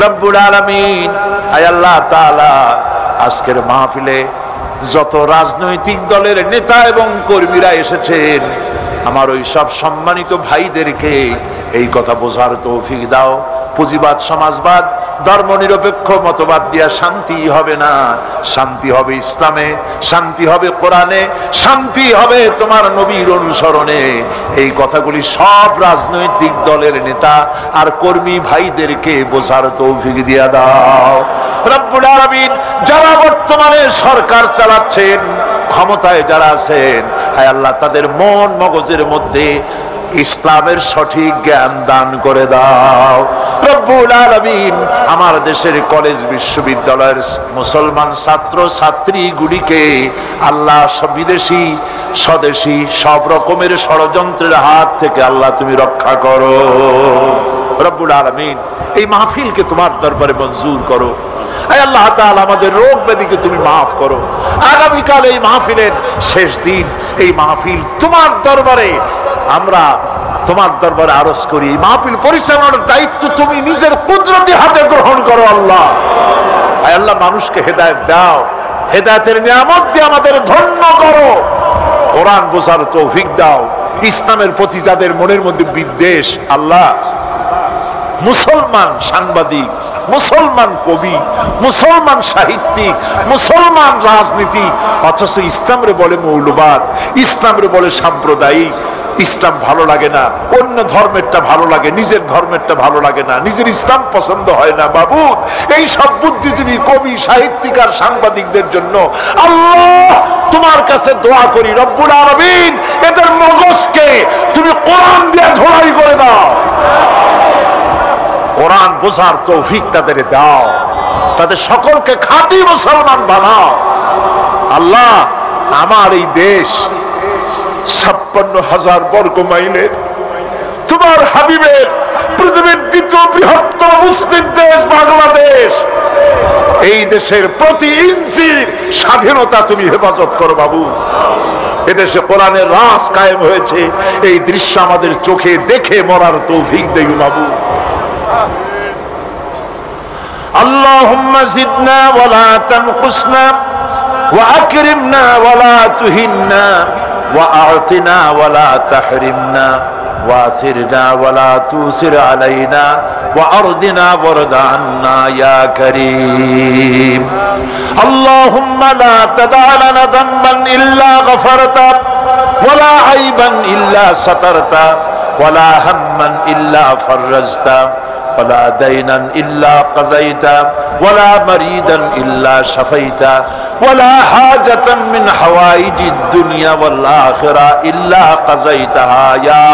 রব্বুল আলামিন। আয় আল্লাহ তাআলা, আজকের মাহফিলে যত রাজনৈতিক দলের নেতা এবং কর্মীরা এসেছেন, আমার ওই সব সম্মানিত ভাইদেরকে এই কথা বোঝার তৌফিক দাও। পুঁজিবাদ, সমাজবাদ, ধর্ম নিরপেক্ষ মতবাদ দিয়া শান্তি হবে না, শান্তি হবে ইসলামে, শান্তি হবে কোরআনে, শান্তি হবে তোমার নবীর অনুসরণে। এই কথাগুলি সব রাজনৈতিক দলের নেতা আর কর্মী ভাইদেরকে বোঝার তৌফিক দিয়া দাও রব্বুল আলামিন। যারা বর্তমানে সরকার চালাচ্ছেন, ক্ষমতায় যারা আছেন, হায় আল্লাহ, তাদের মন মগজের মধ্যে ইসলামের সঠিক জ্ঞান দান করে দাও রব্বুল আলামিন। আমার দেশের কলেজ বিশ্ববিদ্যালয়ের মুসলমান ছাত্র ছাত্রীগুলিকে আল্লাহ বিদেশি স্বদেশি সব রকমের ষড়যন্ত্রের হাত থেকে আল্লাহ তুমি রক্ষা করো রব্বুল আলামিন। এই মাহফিলকে তোমার দরবারে মঞ্জুর করো। আয় আল্লাহ তাআলা, আমাদের রোগ ব্যাধিকে তুমি মাফ করো। আগামীকাল এই মাহফিলের শেষ দিন, এই মাহফিল তোমার দরবারে, আমরা তোমার দরবারে আরজ করি, মাহফিল পরিচালনার দায়িত্ব তুমি নিজের কুদরতি হাতে গ্রহণ করো আল্লাহ। আয় আল্লাহ, মানুষকে হেদায়েত দাও, হেদায়েতের নিয়ামত দিয়ে আমাদের ধন্য করো, কোরআন বোঝার তৌফিক দাও। ইসলামের প্রতি যাদের মনের মধ্যে বিদ্বেষ, আল্লাহ, মুসলমান সাংবাদিক, মুসলমান কবি, মুসলমান সাহিত্যিক, মুসলমান রাজনীতি, অথচ ইসলামরে বলে মৌলবাদ, ইসলামরে বলে সাম্প্রদায়িক, ইসলাম ভালো লাগে না, অন্য ধর্মেরটা ভালো লাগে, নিজের ধর্মেরটা ভালো লাগে না, নিজের ইসলাম পছন্দ হয় না। বাবু, এই সব বুদ্ধিজীবী কবি সাহিত্যিক আর সাংবাদিকদের জন্য আল্লাহ তোমার কাছে দোয়া করি রব্বুল আলামিন, এদের মগজকে তুমি কোরআন দিয়ে ঝোলাই করে দাও, কোরআন বোঝার তৌফিক তাদের দাও, তাদের সকলকে খাঁটি মুসলমান বানাও আল্লাহ। আমার এই দেশ 56,000 বর্গ মাইলের তোমার হাবিবের পৃথিবীর দ্বিতীয় বৃহত্তম মুসলিম দেশ বাংলাদেশ, এই দেশের প্রতি ইঞ্চির স্বাধীনতা তুমি হেফাজত করো বাবু। এদেশে কোরআনের রাজ কায়েম হয়েছে। এই দৃশ্য আমাদের চোখে দেখে মরার তৌফিক দেই মাবুদ। আল্লাহুম্মা জিদনা ওয়ালা তানকুসনা ওয়া আকরিমনা ওয়ালা তুহিননা ওয়া আ'তিনা ওয়ালা তাহরিমনা ওয়া আথিরনা ওয়ালা তুসির আলাইনা ওয়া আরদিনা ওয়ারদা আন্না ইয়া কারীম। আল্লাহুম্মা লা তাদা লানা যামবান ইল্লা গফারতা ওয়ালা আইবান ইল্লা সাতারতা ওয়ালা হাম্মান ইল্লা ফাররাজতা ولا دينا إلا قضيته ولا مريدا إلا شفيته ولا حاجة من حوائج الدنيا والآخرة إلا قضيتها يا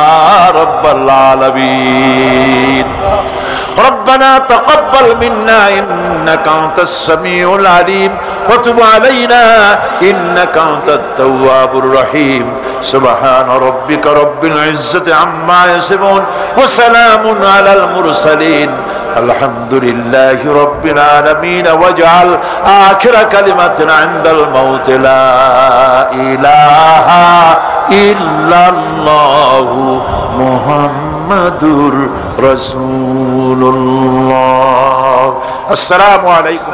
رب العالمين. ربنا تقبل منا إنك أنت السميع العليم وتب علينا إنك أنت التواب الرحيم. سبحان ربك رب العزة عما يصفون وسلام على المرسلين الحمد لله رب العالمين. واجعل آخر كلمة عند الموت لا إله إلا الله محمد رسول الله. السلام عليكم.